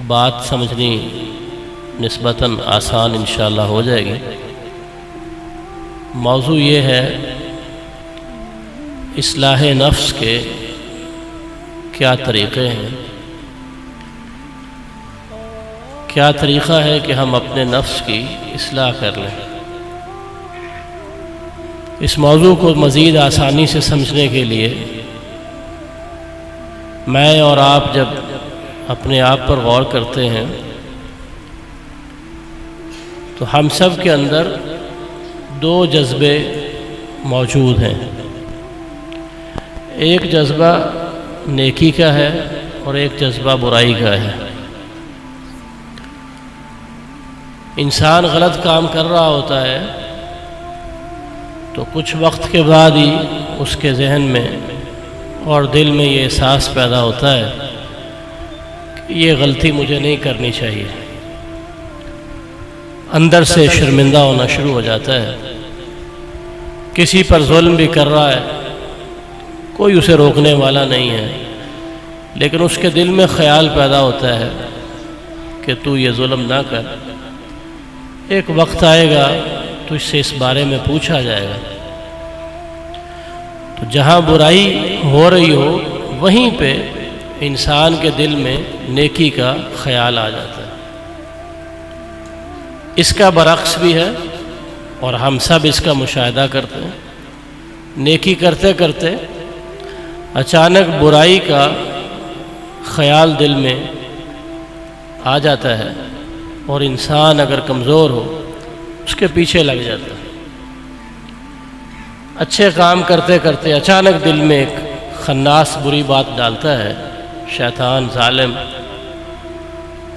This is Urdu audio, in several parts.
بات سمجھنی نسبتاً آسان انشاءاللہ ہو جائے گی۔ موضوع یہ ہے اصلاح نفس کے کیا طریقے ہیں، کیا طریقہ ہے کہ ہم اپنے نفس کی اصلاح کر لیں۔ اس موضوع کو مزید آسانی سے سمجھنے کے لیے میں اور آپ جب اپنے آپ پر غور کرتے ہیں تو ہم سب کے اندر دو جذبے موجود ہیں۔ ایک جذبہ نیکی کا ہے اور ایک جذبہ برائی کا ہے۔ انسان غلط کام کر رہا ہوتا ہے تو کچھ وقت کے بعد ہی اس کے ذہن میں اور دل میں یہ احساس پیدا ہوتا ہے کہ یہ غلطی مجھے نہیں کرنی چاہیے۔ اندر سے شرمندہ ہونا شروع ہو جاتا ہے۔ کسی پر ظلم بھی کر رہا ہے، کوئی اسے روکنے والا نہیں ہے، لیکن اس کے دل میں خیال پیدا ہوتا ہے کہ تو یہ ظلم نہ کر، ایک وقت آئے گا تو اس سے اس بارے میں پوچھا جائے گا۔ تو جہاں برائی ہو رہی ہو وہیں پہ انسان کے دل میں نیکی کا خیال آ جاتا ہے۔ اس کا برعکس بھی ہے اور ہم سب اس کا مشاہدہ کرتے ہیں۔ نیکی کرتے کرتے اچانک برائی کا خیال دل میں آ جاتا ہے اور انسان اگر کمزور ہو اس کے پیچھے لگ جاتا ہے۔ اچھے کام کرتے کرتے اچانک دل میں ایک خناس بری بات ڈالتا ہے شیطان ظالم،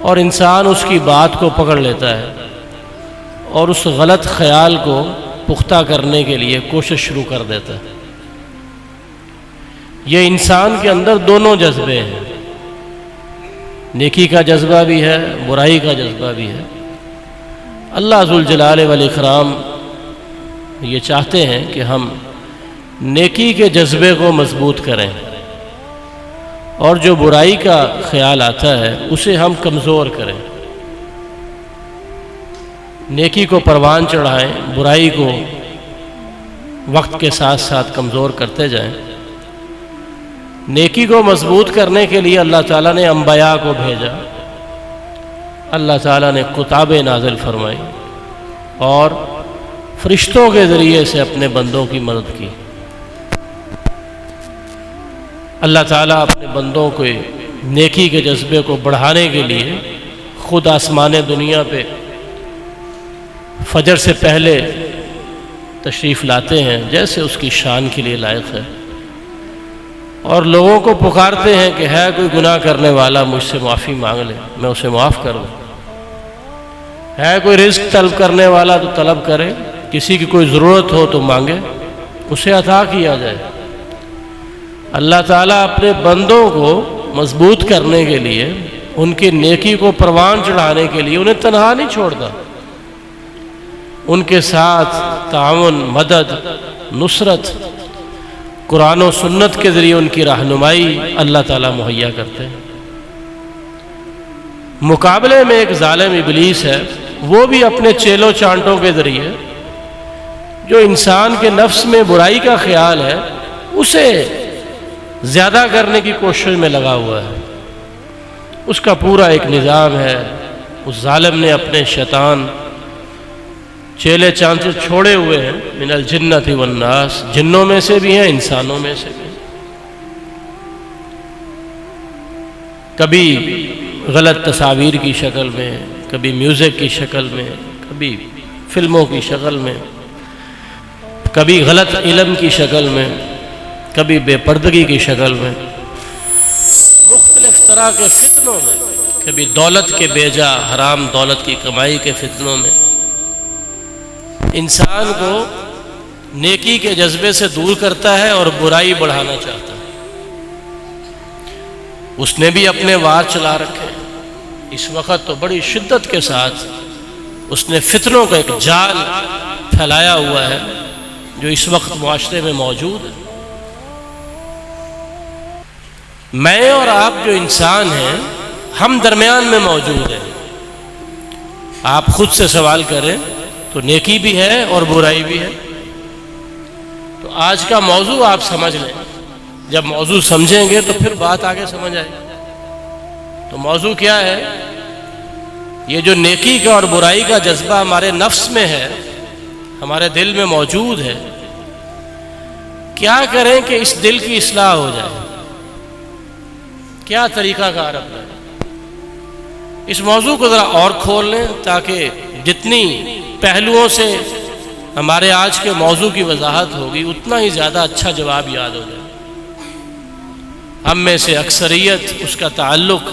اور انسان اس کی بات کو پکڑ لیتا ہے اور اس غلط خیال کو پختہ کرنے کے لیے کوشش شروع کر دیتا ہے۔ یہ انسان کے اندر دونوں جذبے ہیں، نیکی کا جذبہ بھی ہے، برائی کا جذبہ بھی ہے۔ اللہ ذوالجلال والاکرام یہ چاہتے ہیں کہ ہم نیکی کے جذبے کو مضبوط کریں اور جو برائی کا خیال آتا ہے اسے ہم کمزور کریں۔ نیکی کو پروان چڑھائیں، برائی کو وقت کے ساتھ ساتھ کمزور کرتے جائیں۔ نیکی کو مضبوط کرنے کے لیے اللہ تعالیٰ نے انبیاء کو بھیجا، اللہ تعالیٰ نے کتابیں نازل فرمائی اور فرشتوں کے ذریعے سے اپنے بندوں کی مدد کی۔ اللہ تعالیٰ اپنے بندوں کو نیکی کے جذبے کو بڑھانے کے لیے خود آسمان دنیا پہ فجر سے پہلے تشریف لاتے ہیں جیسے اس کی شان کے لیے لائق ہے، اور لوگوں کو پکارتے ہیں کہ ہے کوئی گناہ کرنے والا مجھ سے معافی مانگ لے، میں اسے معاف کر دوں۔ ہے کوئی رزق طلب کرنے والا تو طلب کرے، کسی کی کوئی ضرورت ہو تو مانگے، اسے عطا کیا جائے۔ اللہ تعالیٰ اپنے بندوں کو مضبوط کرنے کے لیے، ان کی نیکی کو پروان چڑھانے کے لیے انہیں تنہا نہیں چھوڑتا، ان کے ساتھ تعاون، مدد، نصرت، قرآن و سنت کے ذریعے ان کی رہنمائی اللہ تعالیٰ مہیا کرتے ہیں۔ مقابلے میں ایک ظالم ابلیس ہے، وہ بھی اپنے چیلوں چانٹوں کے ذریعے جو انسان کے نفس میں برائی کا خیال ہے اسے زیادہ کرنے کی کوشش میں لگا ہوا ہے۔ اس کا پورا ایک نظام ہے۔ اس ظالم نے اپنے شیطان چیلے چانچے چھوڑے ہوئے ہیں، من الجنۃ والناس، جنوں میں سے بھی ہیں، انسانوں میں سے بھی ہیں۔ کبھی غلط تصاویر کی شکل میں، کبھی میوزک کی شکل میں، کبھی فلموں کی شکل میں، کبھی غلط علم کی شکل میں، کبھی بے پردگی کی شکل میں، مختلف طرح کے فتنوں میں، کبھی دولت کے بیجا حرام دولت کی کمائی کے فتنوں میں انسان کو نیکی کے جذبے سے دور کرتا ہے اور برائی بڑھانا چاہتا ہے۔ اس نے بھی اپنے وار چلا رکھے۔ اس وقت تو بڑی شدت کے ساتھ اس نے فتنوں کا ایک جال پھیلایا ہوا ہے جو اس وقت معاشرے میں موجود ہے۔ میں اور آپ جو انسان ہیں ہم درمیان میں موجود ہیں۔ آپ خود سے سوال کریں تو نیکی بھی ہے اور برائی بھی ہے۔ تو آج کا موضوع آپ سمجھ لیں، جب موضوع سمجھیں گے تو پھر بات آگے سمجھ آئے گی۔ تو موضوع کیا ہے؟ یہ جو نیکی کا اور برائی کا جذبہ ہمارے نفس میں ہے، ہمارے دل میں موجود ہے، کیا کریں کہ اس دل کی اصلاح ہو جائے؟ کیا طریقہ کار اپنائیں؟ اس موضوع کو ذرا اور کھول لیں تاکہ جتنی پہلوؤں سے ہمارے آج کے موضوع کی وضاحت ہوگی اتنا ہی زیادہ اچھا جواب یاد ہو جائے۔ ہم میں سے اکثریت اس کا تعلق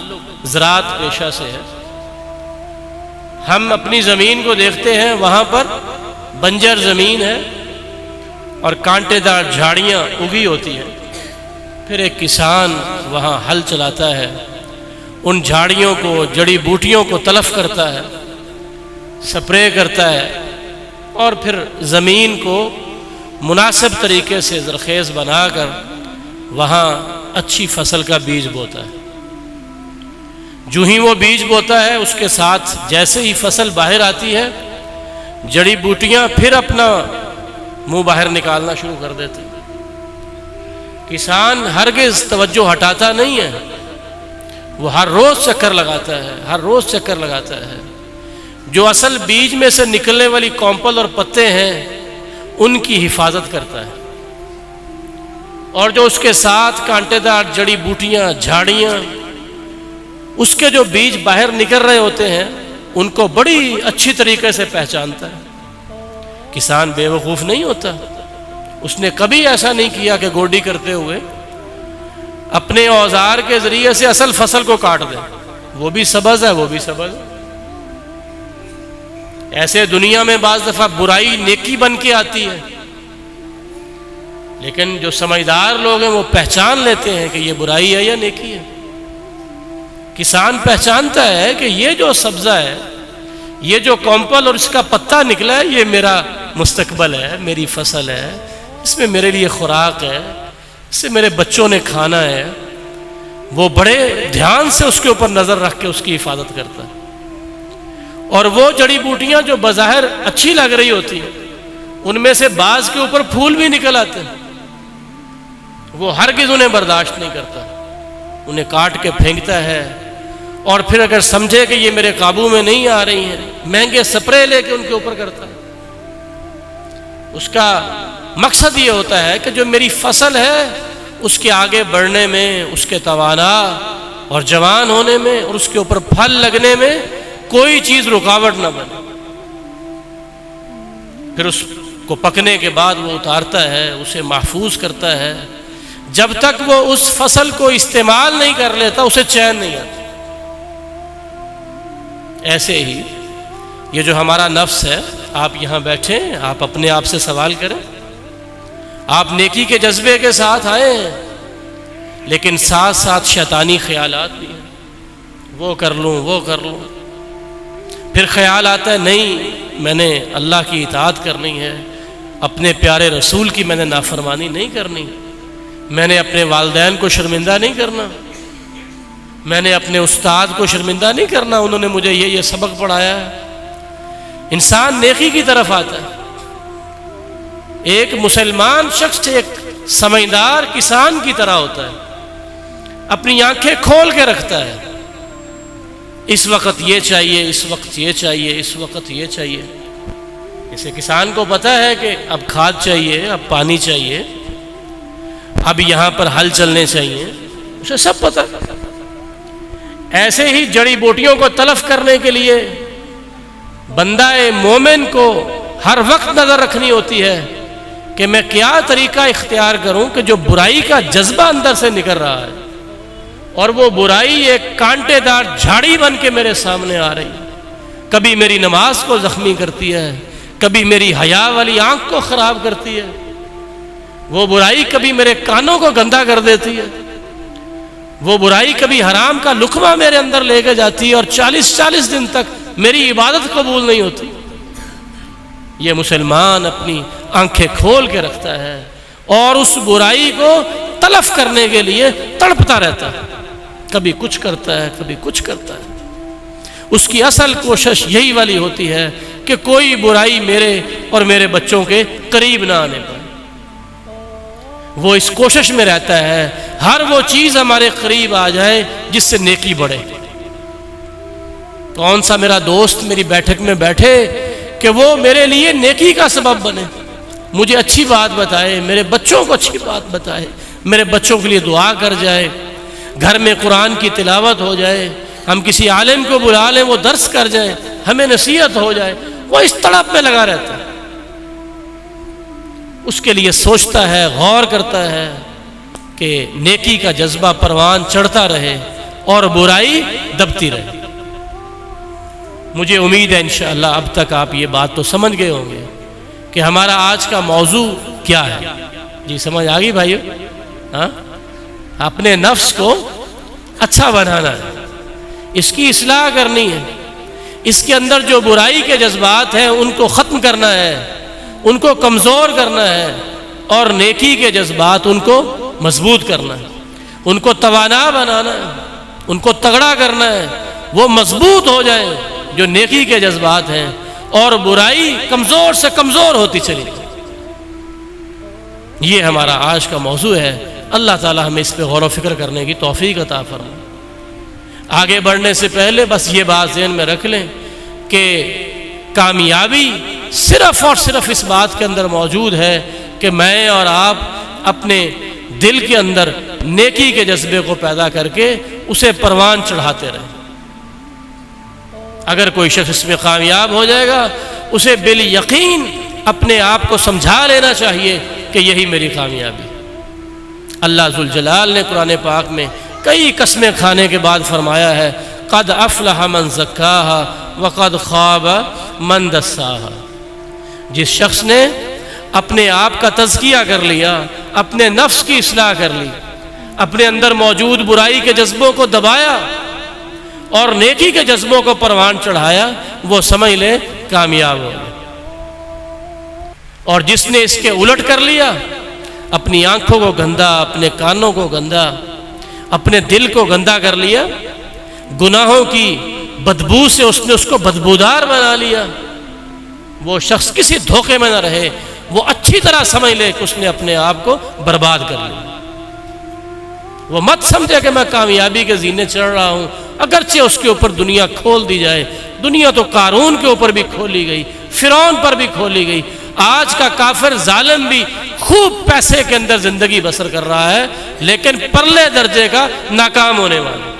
زراعت پیشہ سے ہے۔ ہم اپنی زمین کو دیکھتے ہیں، وہاں پر بنجر زمین ہے اور کانٹے دار جھاڑیاں اگی ہوتی ہیں۔ پھر ایک کسان وہاں ہل چلاتا ہے، ان جھاڑیوں کو، جڑی بوٹیوں کو تلف کرتا ہے، سپرے کرتا ہے، اور پھر زمین کو مناسب طریقے سے زرخیز بنا کر وہاں اچھی فصل کا بیج بوتا ہے۔ جو ہی وہ بیج بوتا ہے، اس کے ساتھ جیسے ہی فصل باہر آتی ہے، جڑی بوٹیاں پھر اپنا منہ باہر نکالنا شروع کر دیتی۔ کسان ہرگز توجہ ہٹاتا نہیں ہے، وہ ہر روز چکر لگاتا ہے، ہر روز چکر لگاتا ہے۔ جو اصل بیج میں سے نکلنے والی کونپل اور پتے ہیں ان کی حفاظت کرتا ہے، اور جو اس کے ساتھ کانٹے دار جڑی بوٹیاں، جھاڑیاں، اس کے جو بیج باہر نکل رہے ہوتے ہیں ان کو بڑی اچھی طریقے سے پہچانتا ہے۔ کسان بے وقوف نہیں ہوتا، اس نے کبھی ایسا نہیں کیا کہ گوڈی کرتے ہوئے اپنے اوزار کے ذریعے سے اصل فصل کو کاٹ دے۔ وہ بھی سبز ہے، وہ بھی سبز ہے۔ ایسے دنیا میں بعض دفعہ برائی نیکی بن کے آتی ہے، لیکن جو سمجھدار لوگ ہیں وہ پہچان لیتے ہیں کہ یہ برائی ہے یا نیکی ہے۔ کسان پہچانتا ہے کہ یہ جو سبزہ ہے، یہ جو کونپل اور اس کا پتا نکلا ہے، یہ میرا مستقبل ہے، میری فصل ہے، اس میں میرے لیے خوراک ہے، اس سے میرے بچوں نے کھانا ہے۔ وہ بڑے دھیان سے اس کے اوپر نظر رکھ کے اس کی حفاظت کرتا ہے، اور وہ جڑی بوٹیاں جو بظاہر اچھی لگ رہی ہوتی ہیں ان میں سے بعض کے اوپر پھول بھی نکل آتے ہیں، وہ ہرگز انہیں برداشت نہیں کرتا، انہیں کاٹ کے پھینکتا ہے، اور پھر اگر سمجھے کہ یہ میرے قابو میں نہیں آ رہی ہیں، مہنگے سپرے لے کے ان کے اوپر کرتا ہے۔ اس کا مقصد یہ ہوتا ہے کہ جو میری فصل ہے اس کے آگے بڑھنے میں، اس کے توانا اور جوان ہونے میں اور اس کے اوپر پھل لگنے میں کوئی چیز رکاوٹ نہ بنے۔ پھر اس کو پکنے کے بعد وہ اتارتا ہے، اسے محفوظ کرتا ہے۔ جب تک وہ اس فصل کو استعمال نہیں کر لیتا اسے چین نہیں آتا۔ ایسے ہی یہ جو ہمارا نفس ہے، آپ یہاں بیٹھے، آپ اپنے آپ سے سوال کریں۔ آپ نیکی کے جذبے کے ساتھ آئے ہیں، لیکن ساتھ ساتھ شیطانی خیالات بھی ہیں، وہ کر لوں، وہ کر لوں۔ پھر خیال آتا ہے نہیں، میں نے اللہ کی اطاعت کرنی ہے، اپنے پیارے رسول کی میں نے نافرمانی نہیں کرنی، میں نے اپنے والدین کو شرمندہ نہیں کرنا، میں نے اپنے استاد کو شرمندہ نہیں کرنا، انہوں نے مجھے یہ سبق پڑھایا ہے۔ انسان نیکی کی طرف آتا ہے۔ ایک مسلمان شخص ایک سمجھدار کسان کی طرح ہوتا ہے، اپنی آنکھیں کھول کے رکھتا ہے، اس وقت یہ چاہیے، اس وقت یہ چاہیے، اس وقت یہ چاہیے۔ اسے کسان کو پتہ ہے کہ اب کھاد چاہیے، اب پانی چاہیے، اب یہاں پر ہل چلنے چاہیے، اسے سب پتہ۔ ایسے ہی جڑی بوٹیوں کو تلف کرنے کے لیے بندہ مومن کو ہر وقت نظر رکھنی ہوتی ہے کہ میں کیا طریقہ اختیار کروں کہ جو برائی کا جذبہ اندر سے نکل رہا ہے اور وہ برائی ایک کانٹے دار جھاڑی بن کے میرے سامنے آ رہی ہے، کبھی میری نماز کو زخمی کرتی ہے، کبھی میری حیا والی آنکھ کو خراب کرتی ہے، وہ برائی کبھی میرے کانوں کو گندا کر دیتی ہے، وہ برائی کبھی حرام کا لقمہ میرے اندر لے کے جاتی ہے اور 40 دن تک میری عبادت قبول نہیں ہوتی۔ یہ مسلمان اپنی آنکھیں کھول کے رکھتا ہے اور اس برائی کو تلف کرنے کے لیے تڑپتا رہتا ہے۔ کبھی کچھ کرتا ہے، کبھی کچھ کرتا ہے۔ اس کی اصل کوشش یہی والی ہوتی ہے کہ کوئی برائی میرے اور میرے بچوں کے قریب نہ آنے پائے۔ وہ اس کوشش میں رہتا ہے ہر وہ چیز ہمارے قریب آ جائے جس سے نیکی بڑھے۔ کون سا میرا دوست میری بیٹھک میں بیٹھے کہ وہ میرے لیے نیکی کا سبب بنے، مجھے اچھی بات بتائے، میرے بچوں کو اچھی بات بتائے، میرے بچوں کے لیے دعا کر جائے، گھر میں قرآن کی تلاوت ہو جائے، ہم کسی عالم کو بلا لیں وہ درس کر جائیں، ہمیں نصیحت ہو جائے۔ وہ اس تڑپ میں لگا رہتا ہے، اس کے لیے سوچتا ہے، غور کرتا ہے کہ نیکی کا جذبہ پروان چڑھتا رہے اور برائی دبتی رہے۔ مجھے امید ہے انشاءاللہ اب تک آپ یہ بات تو سمجھ گئے ہوں گے کہ ہمارا آج کا موضوع کیا ہے۔ جی سمجھ آ گئی بھائیو؟ ہاں، اپنے نفس کو اچھا بنانا ہے، اس کی اصلاح کرنی ہے، اس کے اندر جو برائی کے جذبات ہیں ان کو ختم کرنا ہے، ان کو کمزور کرنا ہے، اور نیکی کے جذبات ان کو مضبوط کرنا ہے، ان کو توانا بنانا ہے، ان کو تگڑا کرنا ہے، وہ مضبوط ہو جائیں جو نیکی کے جذبات ہیں، اور برائی کمزور سے کمزور ہوتی چلی جائے۔ یہ ہمارا آج کا موضوع ہے۔ اللہ تعالی ہمیں اس پہ غور و فکر کرنے کی توفیق عطا فرمائے۔ آگے بڑھنے سے پہلے بس یہ بات ذہن میں رکھ لیں کہ کامیابی صرف اور صرف اس بات کے اندر موجود ہے کہ میں اور آپ اپنے دل کے اندر نیکی کے جذبے کو پیدا کر کے اسے پروان چڑھاتے رہیں۔ اگر کوئی شخص اس میں کامیاب ہو جائے گا، اسے بالیقین اپنے آپ کو سمجھا لینا چاہیے کہ یہی میری کامیابی۔ اللہ ذوالجلال نے قرآن پاک میں کئی قسمیں کھانے کے بعد فرمایا ہے، قد افلح من زکاہا وقد خواب من دساہا۔ جس شخص نے اپنے آپ کا تزکیہ کر لیا، اپنے نفس کی اصلاح کر لی، اپنے اندر موجود برائی کے جذبوں کو دبایا اور نیکی کے جذبوں کو پروان چڑھایا، وہ سمجھ لے کامیاب ہو گیا۔ اور جس نے اس کے الٹ کر لیا، اپنی آنکھوں کو گندا، اپنے کانوں کو گندا، اپنے دل کو گندا کر لیا، گناہوں کی بدبو سے اس نے اس کو بدبودار بنا لیا، وہ شخص کسی دھوکے میں نہ رہے، وہ اچھی طرح سمجھ لے کہ اس نے اپنے آپ کو برباد کر لیا۔ وہ مت سمجھے کہ میں کامیابی کے زینے چڑھ رہا ہوں، اگرچہ اس کے اوپر دنیا کھول دی جائے۔ دنیا تو قارون کے اوپر بھی کھولی گئی، فرعون پر بھی کھولی گئی، آج کا کافر ظالم بھی خوب پیسے کے اندر زندگی بسر کر رہا ہے، لیکن پرلے درجے کا ناکام ہونے والا۔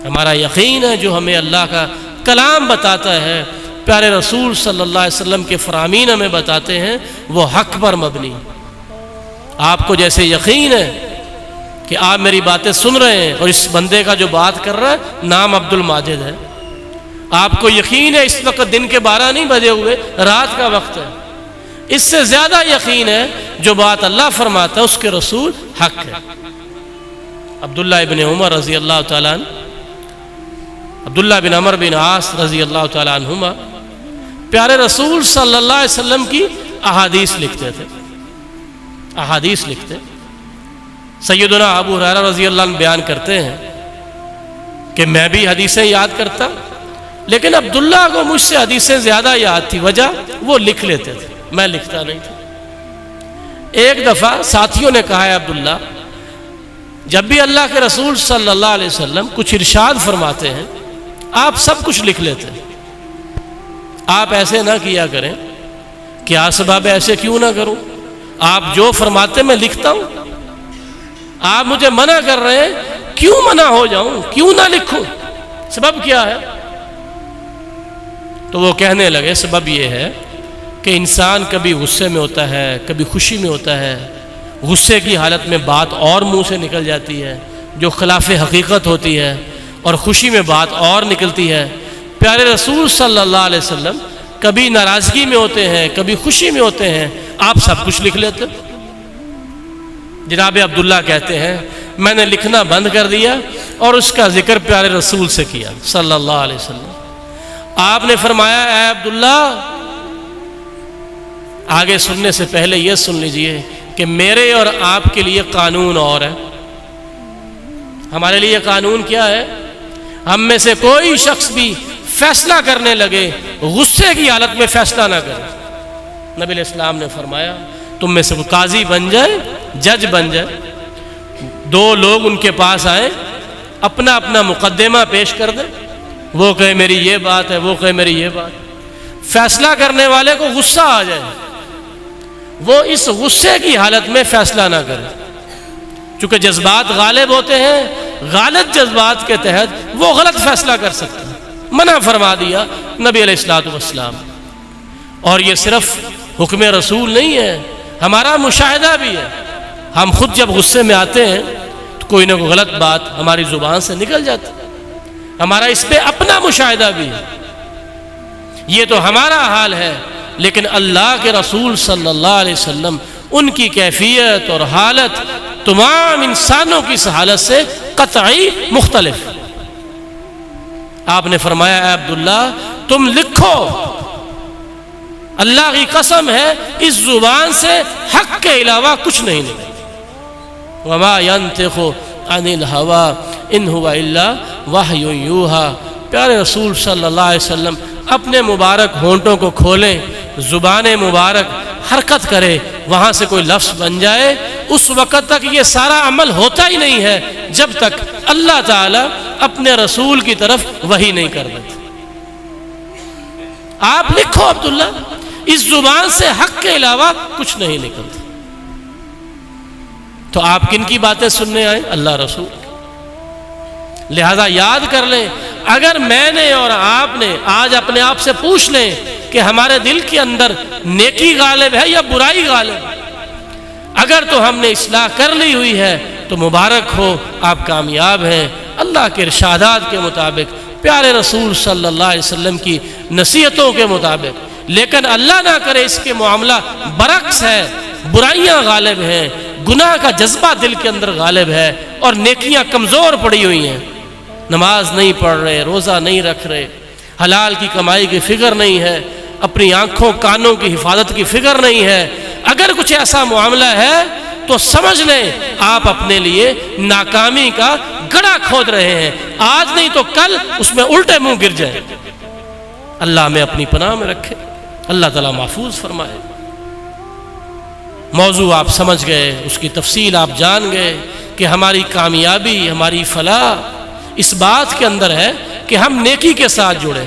ہمارا یقین ہے جو ہمیں اللہ کا کلام بتاتا ہے، پیارے رسول صلی اللہ علیہ وسلم کے فرامین ہمیں بتاتے ہیں، وہ حق پر مبنی۔ آپ کو جیسے یقین ہے کہ آپ میری باتیں سن رہے ہیں اور اس بندے کا جو بات کر رہا ہے نام عبد الماجد ہے، آپ کو یقین ہے اس وقت دن کے 12 نہیں بجے ہوئے، رات کا وقت ہے، اس سے زیادہ یقین ہے جو بات اللہ فرماتا ہے اس کے رسول حق ہے۔ عبداللہ ابن عمر رضی اللہ تعالیٰ عنہ، عبداللہ بن عمر بن عاص رضی اللہ تعالیٰ عنہما پیارے رسول صلی اللہ علیہ وسلم کی احادیث لکھتے تھے، احادیث لکھتے۔ سیدنا ابو ہریرہ رضی اللہ عنہ بیان کرتے ہیں کہ میں بھی حدیثیں یاد کرتا، لیکن عبداللہ کو مجھ سے حدیثیں زیادہ یاد تھی، وجہ وہ لکھ لیتے تھے، میں لکھتا نہیں تھا۔ ایک دفعہ ساتھیوں نے کہا ہے عبداللہ، جب بھی اللہ کے رسول صلی اللہ علیہ وسلم کچھ ارشاد فرماتے ہیں آپ سب کچھ لکھ لیتے ہیں، آپ ایسے نہ کیا کریں۔ کیا سبب ہے ایسے کیوں نہ کروں؟ آپ جو فرماتے میں لکھتا ہوں، آپ مجھے منع کر رہے ہیں، کیوں منع ہو جاؤں، کیوں نہ لکھوں، سبب کیا ہے؟ تو وہ کہنے لگے سبب یہ ہے کہ انسان کبھی غصے میں ہوتا ہے، کبھی خوشی میں ہوتا ہے، غصے کی حالت میں بات اور منہ سے نکل جاتی ہے جو خلاف حقیقت ہوتی ہے، اور خوشی میں بات اور نکلتی ہے۔ پیارے رسول صلی اللہ علیہ وسلم کبھی ناراضگی میں ہوتے ہیں، کبھی خوشی میں ہوتے ہیں، آپ سب کچھ لکھ لیتے۔ جناب عبداللہ کہتے ہیں میں نے لکھنا بند کر دیا اور اس کا ذکر پیارے رسول سے کیا صلی اللہ علیہ وسلم۔ آپ نے فرمایا اے عبداللہ، آگے سننے سے پہلے یہ سن لیجئے کہ میرے اور آپ کے لیے قانون اور ہے، ہمارے لیے قانون کیا ہے؟ ہم میں سے کوئی شخص بھی فیصلہ کرنے لگے غصے کی حالت میں فیصلہ نہ کرے۔ نبی علیہ السلام نے فرمایا تم میں سے کوئی قاضی بن جائے، جج بن جائے، دو لوگ ان کے پاس آئیں، اپنا اپنا مقدمہ پیش کر دیں، وہ کہے میری یہ بات ہے، وہ کہے میری یہ بات، فیصلہ کرنے والے کو غصہ آ جائے، وہ اس غصے کی حالت میں فیصلہ نہ کرے، چونکہ جذبات غالب ہوتے ہیں، غالب جذبات کے تحت وہ غلط فیصلہ کر سکتے ہیں۔ منع فرما دیا نبی علیہ الصلوۃ والسلام۔ اور یہ صرف حکم رسول نہیں ہے، ہمارا مشاہدہ بھی ہے۔ ہم خود جب غصے میں آتے ہیں تو کوئی نہ کوئی غلط بات ہماری زبان سے نکل جاتی ہے، ہمارا اس پہ اپنا مشاہدہ بھی ہے۔ یہ تو ہمارا حال ہے، لیکن اللہ کے رسول صلی اللہ علیہ وسلم ان کی کیفیت اور حالت تمام انسانوں کی اس حالت سے قطعی مختلف۔ آپ نے فرمایا اے عبداللہ تم لکھو، اللہ کی قسم ہے اس زبان سے حق کے علاوہ کچھ نہیں نکلے۔ وما ينطق عن الهوى ان هو الا وحی یوحى۔ پیارے رسول صلی اللہ علیہ وسلم اپنے مبارک ہونٹوں کو کھولیں، زبان مبارک حرکت کرے، وہاں سے کوئی لفظ بن جائے، اس وقت تک یہ سارا عمل ہوتا ہی نہیں ہے جب تک اللہ تعالی اپنے رسول کی طرف وحی نہیں کر دیتے۔ آپ لکھو عبداللہ اس زبان سے حق کے علاوہ کچھ نہیں نکلتا۔ تو آپ کن کی باتیں سننے آئے؟ اللہ رسول۔ لہذا یاد کر لیں، اگر میں نے اور آپ نے آج اپنے آپ سے پوچھ لیں کہ ہمارے دل کے اندر نیکی غالب ہے یا برائی غالب ہے، اگر تو ہم نے اصلاح کر لی ہوئی ہے تو مبارک ہو، آپ کامیاب ہیں اللہ کے ارشادات کے مطابق، پیارے رسول صلی اللہ علیہ وسلم کی نصیحتوں کے مطابق۔ لیکن اللہ نہ کرے اس کے معاملہ برعکس ہے، برائیاں غالب ہیں، گناہ کا جذبہ دل کے اندر غالب ہے اور نیکیاں کمزور پڑی ہوئی ہیں، نماز نہیں پڑھ رہے، روزہ نہیں رکھ رہے، حلال کی کمائی کی فکر نہیں ہے، اپنی آنکھوں کانوں کی حفاظت کی فکر نہیں ہے، اگر کچھ ایسا معاملہ ہے تو سمجھ لیں آپ اپنے لیے ناکامی کا گڑھا کھود رہے ہیں، آج نہیں تو کل اس میں الٹے منہ گر جائیں۔ اللہ ہمیں اپنی پناہ میں رکھے، اللہ تعالیٰ محفوظ فرمائے۔ موضوع آپ سمجھ گئے، اس کی تفصیل آپ جان گئے کہ ہماری کامیابی، ہماری فلاح اس بات کے اندر ہے کہ ہم نیکی کے ساتھ جڑے۔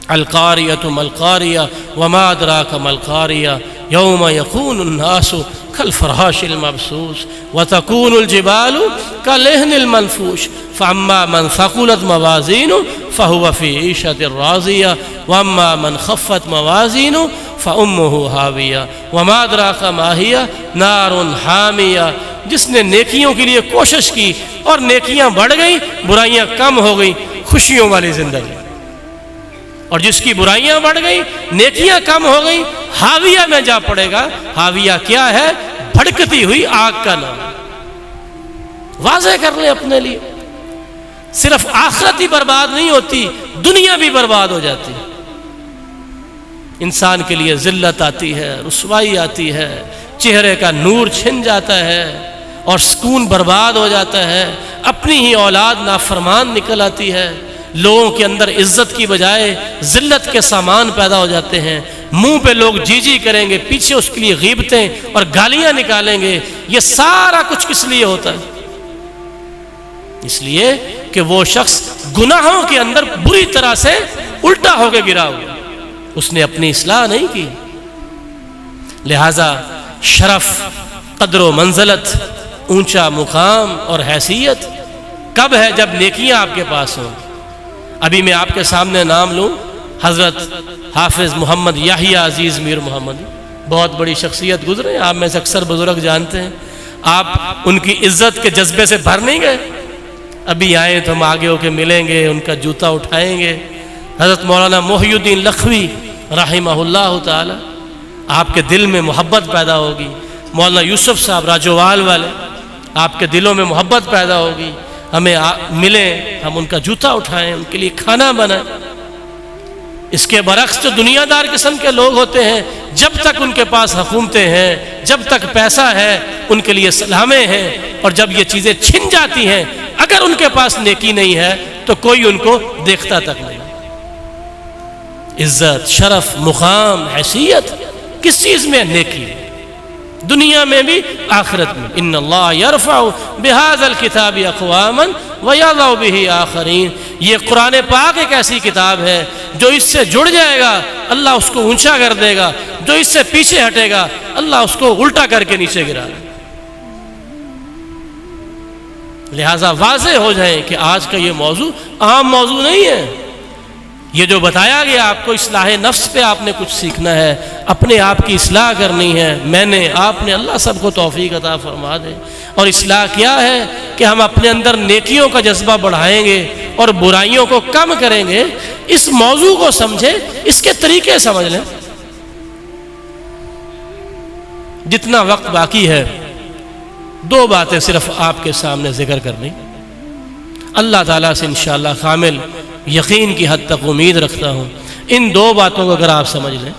القاریۃ ما القاریہ وما ادراک ما القاریہ یوم یکون الناس کالفراش المبثوث وتکون الجبال کالعہن المنفوش فاما من ثقلت موازینہ فهو فی عیشۃ راضیہ واما من خفت موازینہ فأمہ ہاویہ وما ادراک ما ہی نار حامیہ۔ جس نے نیکیوں کے لیے کوشش کی اور نیکیاں بڑھ گئیں، برائیاں کم ہو گئیں، خوشیوں والی زندگی، اور جس کی برائیاں بڑھ گئیں، نیکیاں کم ہو گئیں، ہاویہ میں جا پڑے گا۔ ہاویہ کیا ہے؟ بھڑکتی ہوئی آگ کا نام۔ واضح کر لیں اپنے لیے، صرف آخرت ہی برباد نہیں ہوتی، دنیا بھی برباد ہو جاتی۔ انسان کے لیے ذلت آتی ہے، رسوائی آتی ہے، چہرے کا نور چھن جاتا ہے اور سکون برباد ہو جاتا ہے، اپنی ہی اولاد نافرمان نکل آتی ہے، لوگوں کے اندر عزت کی بجائے ذلت کے سامان پیدا ہو جاتے ہیں، منہ پہ لوگ جی جی کریں گے، پیچھے اس کے لیے غیبتیں اور گالیاں نکالیں گے۔ یہ سارا کچھ کس لیے ہوتا ہے؟ اس لیے کہ وہ شخص گناہوں کے اندر بری طرح سے الٹا ہو کے گرا ہوا، اس نے اپنی اصلاح نہیں کی۔ لہذا شرف، قدر و منزلت، اونچا مقام اور حیثیت کب ہے؟ جب نیکیاں آپ کے پاس ہوں۔ ابھی میں آپ کے سامنے نام لوں، حضرت حافظ محمد یحییٰ عزیز میر محمد، بہت بڑی شخصیت گزرے، آپ میں سے اکثر بزرگ جانتے ہیں، آپ ان کی عزت کے جذبے سے بھر نہیں گئے؟ ابھی آئیں تو ہم آگے ہو کے ملیں گے، ان کا جوتا اٹھائیں گے۔ حضرت مولانا محی الدین لکھوی رحمہ اللہ تعالی، آپ کے دل میں محبت پیدا ہوگی۔ مولانا یوسف صاحب راجوال والے، آپ کے دلوں میں محبت پیدا ہوگی، ہمیں ملیں، ہم ان کا جوتا اٹھائیں، ان کے لیے کھانا بنائیں۔ اس کے برعکس جو دنیا دار قسم کے لوگ ہوتے ہیں، جب تک ان کے پاس حکومتیں ہیں، جب تک پیسہ ہے، ان کے لیے سلامیں ہیں، اور جب یہ چیزیں چھن جاتی ہیں، اگر ان کے پاس نیکی نہیں ہے تو کوئی ان کو دیکھتا تک نہیں. عزت، شرف، مقام، حیثیت کس چیز میں؟ نیکی، دنیا میں بھی آخرت میں. ان اللہ یرفع بہذا الکتاب اقواما ویضع بہ آخرین. یہ قرآن پاک ایک ایسی کتاب ہے جو اس سے جڑ جائے گا اللہ اس کو اونچا کر دے گا، جو اس سے پیچھے ہٹے گا اللہ اس کو الٹا کر کے نیچے گرا دے. لہذا واضح ہو جائے کہ آج کا یہ موضوع عام موضوع نہیں ہے. یہ جو بتایا گیا آپ کو اصلاح نفس پہ آپ نے کچھ سیکھنا ہے، اپنے آپ کی اصلاح کرنی ہے. میں نے، آپ نے، اللہ سب کو توفیق عطا فرما دے. اور اصلاح کیا ہے کہ ہم اپنے اندر نیکیوں کا جذبہ بڑھائیں گے اور برائیوں کو کم کریں گے. اس موضوع کو سمجھیں، اس کے طریقے سمجھ لیں. جتنا وقت باقی ہے دو باتیں صرف آپ کے سامنے ذکر کرنی. اللہ تعالیٰ سے انشاءاللہ کامل یقین کی حد تک امید رکھتا ہوں ان دو باتوں کو اگر آپ سمجھ لیں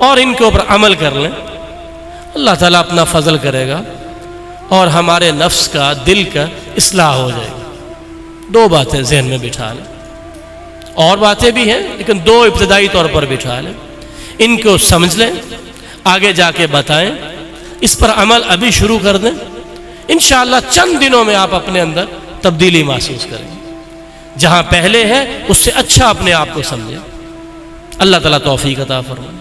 اور ان کے اوپر عمل کر لیں اللہ تعالیٰ اپنا فضل کرے گا اور ہمارے نفس کا، دل کا اصلاح ہو جائے گی. دو باتیں ذہن میں بٹھا لیں. اور باتیں بھی ہیں لیکن دو ابتدائی طور پر بٹھا لیں. ان کو سمجھ لیں، آگے جا کے بتائیں، اس پر عمل ابھی شروع کر دیں. انشاءاللہ چند دنوں میں آپ اپنے اندر تبدیلی محسوس کریں گے. جہاں پہلے ہے اس سے اچھا اپنے آپ کو سمجھیں. اللہ تعالیٰ توفیق عطا فرمائے.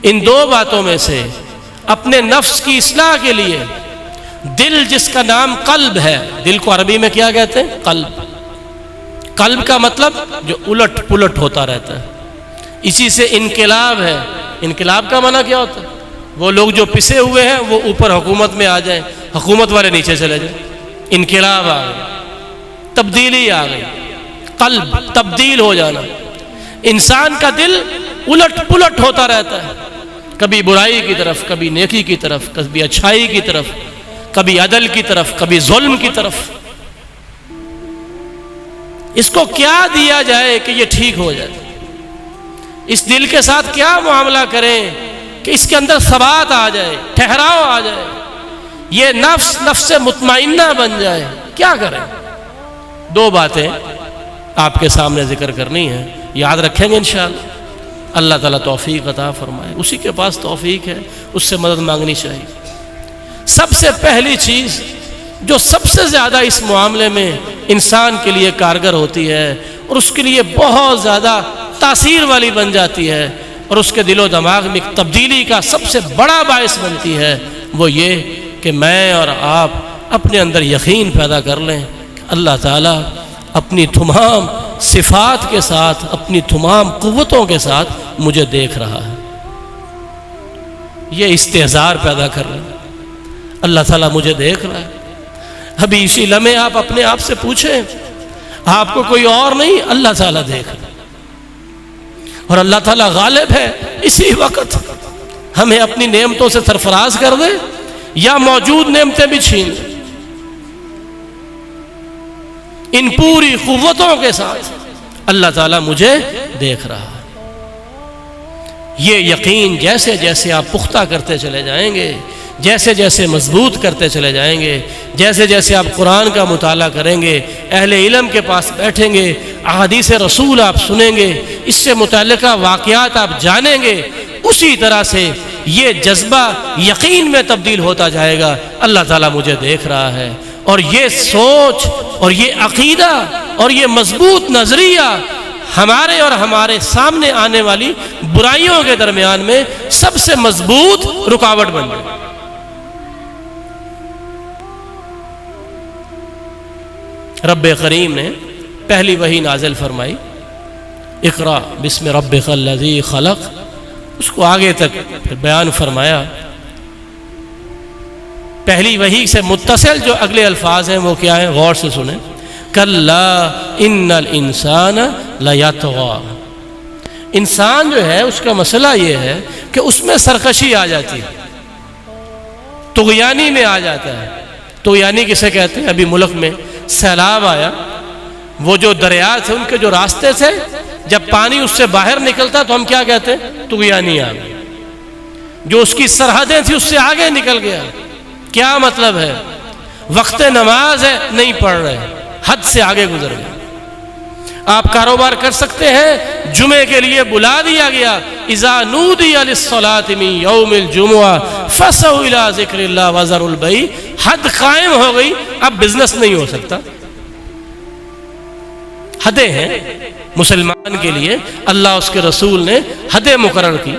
ان دو باتوں میں سے اپنے نفس کی اصلاح کے لیے دل، جس کا نام قلب ہے، دل کو عربی میں کیا کہتے ہیں؟ قلب. قلب کا مطلب جو الٹ پلٹ ہوتا رہتا ہے. اسی سے انقلاب ہے. انقلاب کا معنی کیا ہوتا ہے؟ وہ لوگ جو پسے ہوئے ہیں وہ اوپر حکومت میں آ جائیں، حکومت والے نیچے چلے جائیں. انقلاب آ گئی، تبدیلی آ گئی. قلب، تبدیل ہو جانا. انسان کا دل الٹ پلٹ ہوتا رہتا ہے، کبھی برائی کی طرف، کبھی نیکی کی طرف، کبھی اچھائی کی طرف، کبھی عدل کی طرف، کبھی ظلم کی طرف. اس کو کیا دیا جائے کہ یہ ٹھیک ہو جائے؟ اس دل کے ساتھ کیا معاملہ کریں کہ اس کے اندر ثبات آ جائے، ٹھہراؤ آ جائے، یہ نفس مطمئنہ بن جائے؟ کیا کریں؟ دو باتیں آپ کے سامنے ذکر کرنی ہے. یاد رکھیں گے انشاءاللہ. اللہ تعالیٰ توفیق عطا فرمائے. اسی کے پاس توفیق ہے، اس سے مدد مانگنی چاہیے. سب سے پہلی چیز جو سب سے زیادہ اس معاملے میں انسان کے لیے کارگر ہوتی ہے اور اس کے لیے بہت زیادہ تاثیر والی بن جاتی ہے اور اس کے دل و دماغ میں ایک تبدیلی کا سب سے بڑا باعث بنتی ہے، وہ یہ کہ میں اور آپ اپنے اندر یقین پیدا کر لیں کہ اللہ تعالیٰ اپنی تمام صفات کے ساتھ، اپنی تمام قوتوں کے ساتھ مجھے دیکھ رہا ہے. یہ استحضار پیدا کر رہے ہیں، اللہ تعالیٰ مجھے دیکھ رہا ہے. ابھی اسی لمحے آپ اپنے آپ سے پوچھیں، آپ کو کوئی اور نہیں، اللہ تعالیٰ دیکھ رہا ہے. اور اللہ تعالیٰ غالب ہے. اسی وقت ہمیں اپنی نعمتوں سے سرفراز کر دے یا موجود نعمتیں بھی چھین لے. ان پوری قوتوں کے ساتھ اللہ تعالیٰ مجھے دیکھ رہا ہے. یہ یقین جیسے جیسے آپ پختہ کرتے چلے جائیں گے، جیسے جیسے مضبوط کرتے چلے جائیں گے، جیسے جیسے آپ قرآن کا مطالعہ کریں گے، اہل علم کے پاس بیٹھیں گے، احادیث رسول آپ سنیں گے، اس سے متعلقہ واقعات آپ جانیں گے، اسی طرح سے یہ جذبہ یقین میں تبدیل ہوتا جائے گا. اللہ تعالیٰ مجھے دیکھ رہا ہے. اور یہ سوچ اور یہ عقیدہ اور یہ مضبوط نظریہ ہمارے اور ہمارے سامنے آنے والی برائیوں کے درمیان میں سب سے مضبوط رکاوٹ بن جائے. رب کریم نے پہلی وحی نازل فرمائی، اقرا بسم ربک الذی خلق. اس کو آگے تک پھر بیان فرمایا. پہلی وحی سے متصل جو اگلے الفاظ ہیں وہ کیا ہیں؟ غور سے سنیں. کلا ان الانسان لیطغی. انسان جو ہے اس کا مسئلہ یہ ہے کہ اس میں سرکشی آ جاتی ہے، طغیانی میں آ جاتا ہے. طغیانی کسے کہتے ہیں؟ ابھی ملک میں سیلاب آیا، وہ جو دریا تھے ان کے جو راستے تھے، جب پانی اس سے باہر نکلتا تو ہم کیا کہتے ہیں؟ طغیانی آ گئی. جو اس کی سرحدیں تھیں اس سے آگے نکل گیا. کیا مطلب ہے؟ وقت نماز ہے نہیں پڑھ رہے، حد سے آگے گزر گئے۔ آپ کاروبار کر سکتے ہیں، جمعے کے لیے بلا دیا گیا، اذا نودی للصلاة من یوم الجمعہ فسعوا الی ذکر اللہ وذروا البیع، حد قائم ہو گئی، اب بزنس نہیں ہو سکتا۔ حدیں ہیں مسلمان کے لیے، اللہ اس کے رسول نے حدیں مقرر کی،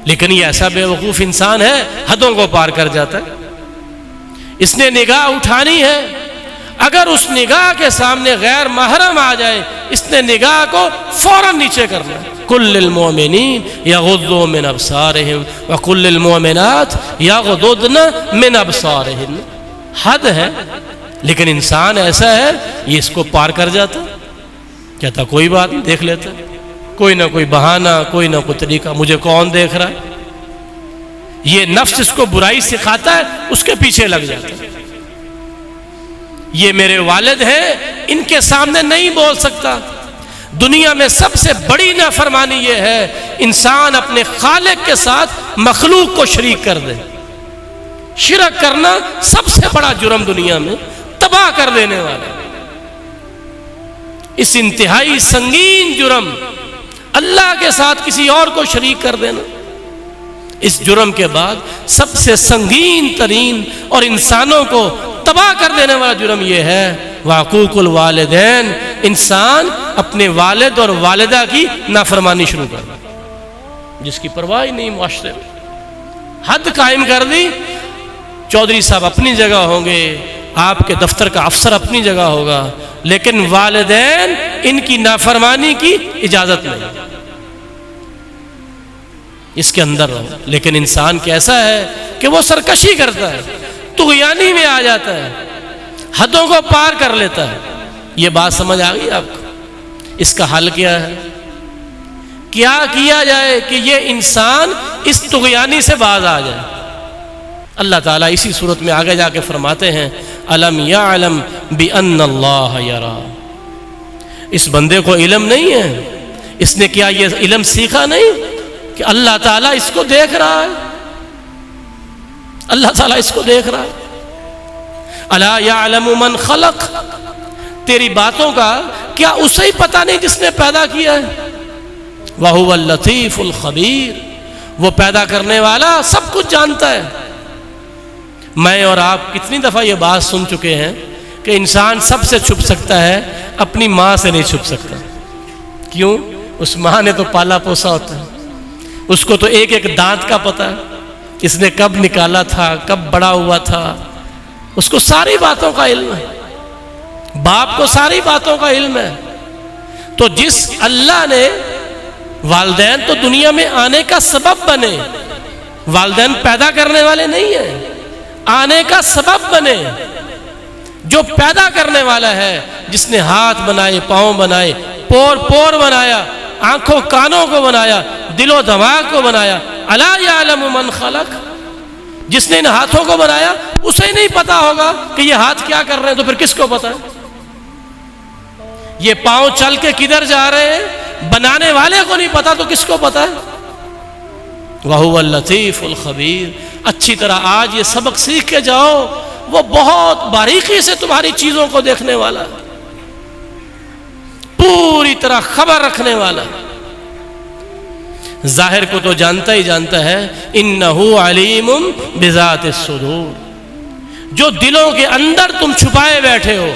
لیکن یہ ایسا بے وقوف انسان ہے حدوں کو پار کر جاتا ہے۔ اس نے نگاہ اٹھانی ہے، اگر اس نگاہ کے سامنے غیر محرم آ جائے، اس نے نگاہ کو فوراً نیچے کرنا ہے۔ قل للمؤمنین یغضوا من ابصارہم وقل للمؤمنات یغضضن من ابصارہن۔ حد ہے، لیکن انسان ایسا ہے یہ اس کو پار کر جاتا، کہتا کوئی بات نہیں، دیکھ لیتا، کوئی نہ کوئی بہانہ، کوئی نہ کوئی طریقہ، مجھے کون دیکھ رہا ہے۔ یہ نفس اس کو برائی سکھاتا ہے، اس کے پیچھے لگ جاتا ہے۔ یہ میرے والد ہیں، ان کے سامنے نہیں بول سکتا۔ دنیا میں سب سے بڑی نافرمانی یہ ہے انسان اپنے خالق کے ساتھ مخلوق کو شریک کر دے۔ شرک کرنا سب سے بڑا جرم دنیا میں، تباہ کر دینے والا۔ اس انتہائی سنگین جرم، اللہ کے ساتھ کسی اور کو شریک کر دینا، اس جرم کے بعد سب سے سنگین ترین اور انسانوں کو تباہ کر دینے والا جرم یہ ہے وعقوق الوالدین، انسان اپنے والد اور والدہ کی نافرمانی شروع کر دے، جس کی پرواہ ہی نہیں معاشرے میں۔ حد قائم کر دی، چودھری صاحب اپنی جگہ ہوں گے، آپ کے دفتر کا افسر اپنی جگہ ہوگا، لیکن والدین ان کی نافرمانی کی اجازت نہیں، اس کے اندر رہو۔ لیکن انسان کیسا ہے کہ وہ سرکشی کرتا ہے، طغیانی میں آ جاتا ہے، حدوں کو پار کر لیتا ہے۔ یہ بات سمجھ آ گئی آپ کو؟ اس کا حل کیا ہے؟ کیا کیا جائے کہ یہ انسان اس طغیانی سے باز آ جائے؟ اللہ تعالیٰ اسی صورت میں آگے جا کے فرماتے ہیں الم یعلم بان اللہ یرا۔ اس بندے کو علم نہیں ہے، اس نے کیا یہ علم سیکھا نہیں کہ اللہ تعالیٰ اس کو دیکھ رہا ہے؟ اللہ تعالیٰ اس کو دیکھ رہا ہے۔ الا یعلم من خلق، تیری باتوں کا کیا اسے ہی پتہ نہیں جس نے پیدا کیا ہے؟ وَهُوَ اللَّطِيفُ الْخَبِيرُ، وہ پیدا کرنے والا سب کچھ جانتا ہے۔ میں اور آپ کتنی دفعہ یہ بات سن چکے ہیں کہ انسان سب سے چھپ سکتا ہے، اپنی ماں سے نہیں چھپ سکتا۔ کیوں؟ اس ماں نے تو پالا پوسا ہوتا ہے، اس کو تو ایک ایک دانت کا پتہ ہے، اس نے کب نکالا تھا، کب بڑا ہوا تھا، اس کو ساری باتوں کا علم ہے۔ باپ کو ساری باتوں کا علم ہے۔ تو جس اللہ نے والدین تو دنیا میں آنے کا سبب بنے، والدین پیدا کرنے والے نہیں ہیں، آنے کا سبب بنے۔ جو پیدا کرنے والا ہے، جس نے ہاتھ بنائے، پاؤں بنائے، پور پور بنایا، آنکھوں کانوں کو بنایا، دل و دماغ کو بنایا، الا یعلم من خلق، جس نے ان ہاتھوں کو بنایا اسے ہی نہیں پتا ہوگا کہ یہ ہاتھ کیا کر رہے ہیں، تو پھر کس کو پتا ہے؟ یہ پاؤں چل کے کدھر جا رہے ہیں، بنانے والے کو نہیں پتا تو کس کو پتا ہے؟ وَهُوَ اللَّطِيفُ الْخَبِيرُ۔ اچھی طرح آج یہ سبق سیکھ کے جاؤ، وہ بہت باریکی سے تمہاری چیزوں کو دیکھنے والا ہے، پوری طرح خبر رکھنے والا ہے۔ ظاہر کو تو جانتا ہی جانتا ہے، اِنَّهُ عَلِيمٌ بِذَاتِ الصُّدُورِ، جو دلوں کے اندر تم چھپائے بیٹھے ہو،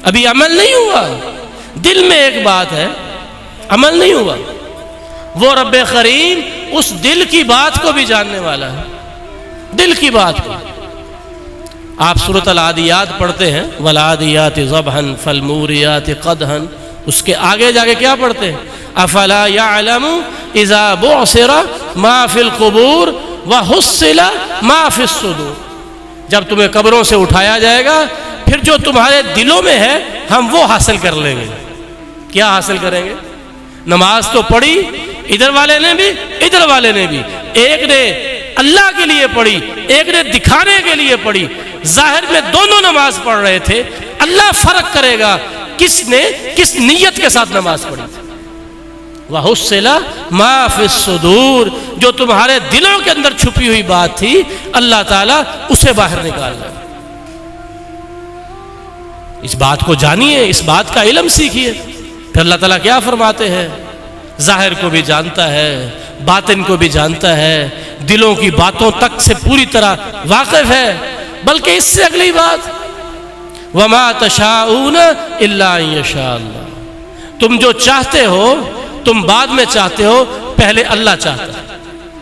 ابھی عمل نہیں ہوا، دل میں ایک بات ہے، عمل نہیں ہوا، وہ رب کریم اس دل کی بات کو بھی جاننے والا ہے، دل کی بات کو۔ آپ سورۃ العادیات پڑھتے ہیں، والعادیات ضبحا فالموریات قدحا، اس کے آگے جا کے کیا پڑھتے ہیں؟ افلا یعلم اذا بعثر ما فی القبور وحصل ما فی الصدور، جب تمہیں قبروں سے اٹھایا جائے گا، پھر جو تمہارے دلوں میں ہے ہم وہ حاصل کر لیں گے۔ کیا حاصل کریں گے؟ نماز تو پڑھی ادھر والے نے بھی، ادھر والے نے بھی، ایک نے اللہ کے لیے پڑھی، ایک نے دکھانے کے لیے پڑھی، ظاہر میں دونوں نماز پڑھ رہے تھے، اللہ فرق کرے گا کس نے کس نیت کے ساتھ نماز پڑھی تھی۔ وَحُصِّلَ مَا فِي الصُّدُورِ، جو تمہارے دلوں کے اندر چھپی ہوئی بات تھی، اللہ تعالیٰ اسے باہر نکال رہا ہے۔ اس بات کو جانیے، اس بات کا علم سیکھیے۔ پھر اللہ تعالیٰ کیا فرماتے ہیں؟ ظاہر کو بھی جانتا ہے، باطن کو بھی جانتا ہے، دلوں کی باتوں تک سے پوری طرح واقف ہے۔ بلکہ اس سے اگلی بات، وَمَا تَشَاءُونَ إِلَّا أَن يَشَاءَ اللَّهُ، تم جو چاہتے ہو تم بعد میں چاہتے ہو، پہلے اللہ چاہتا ہے۔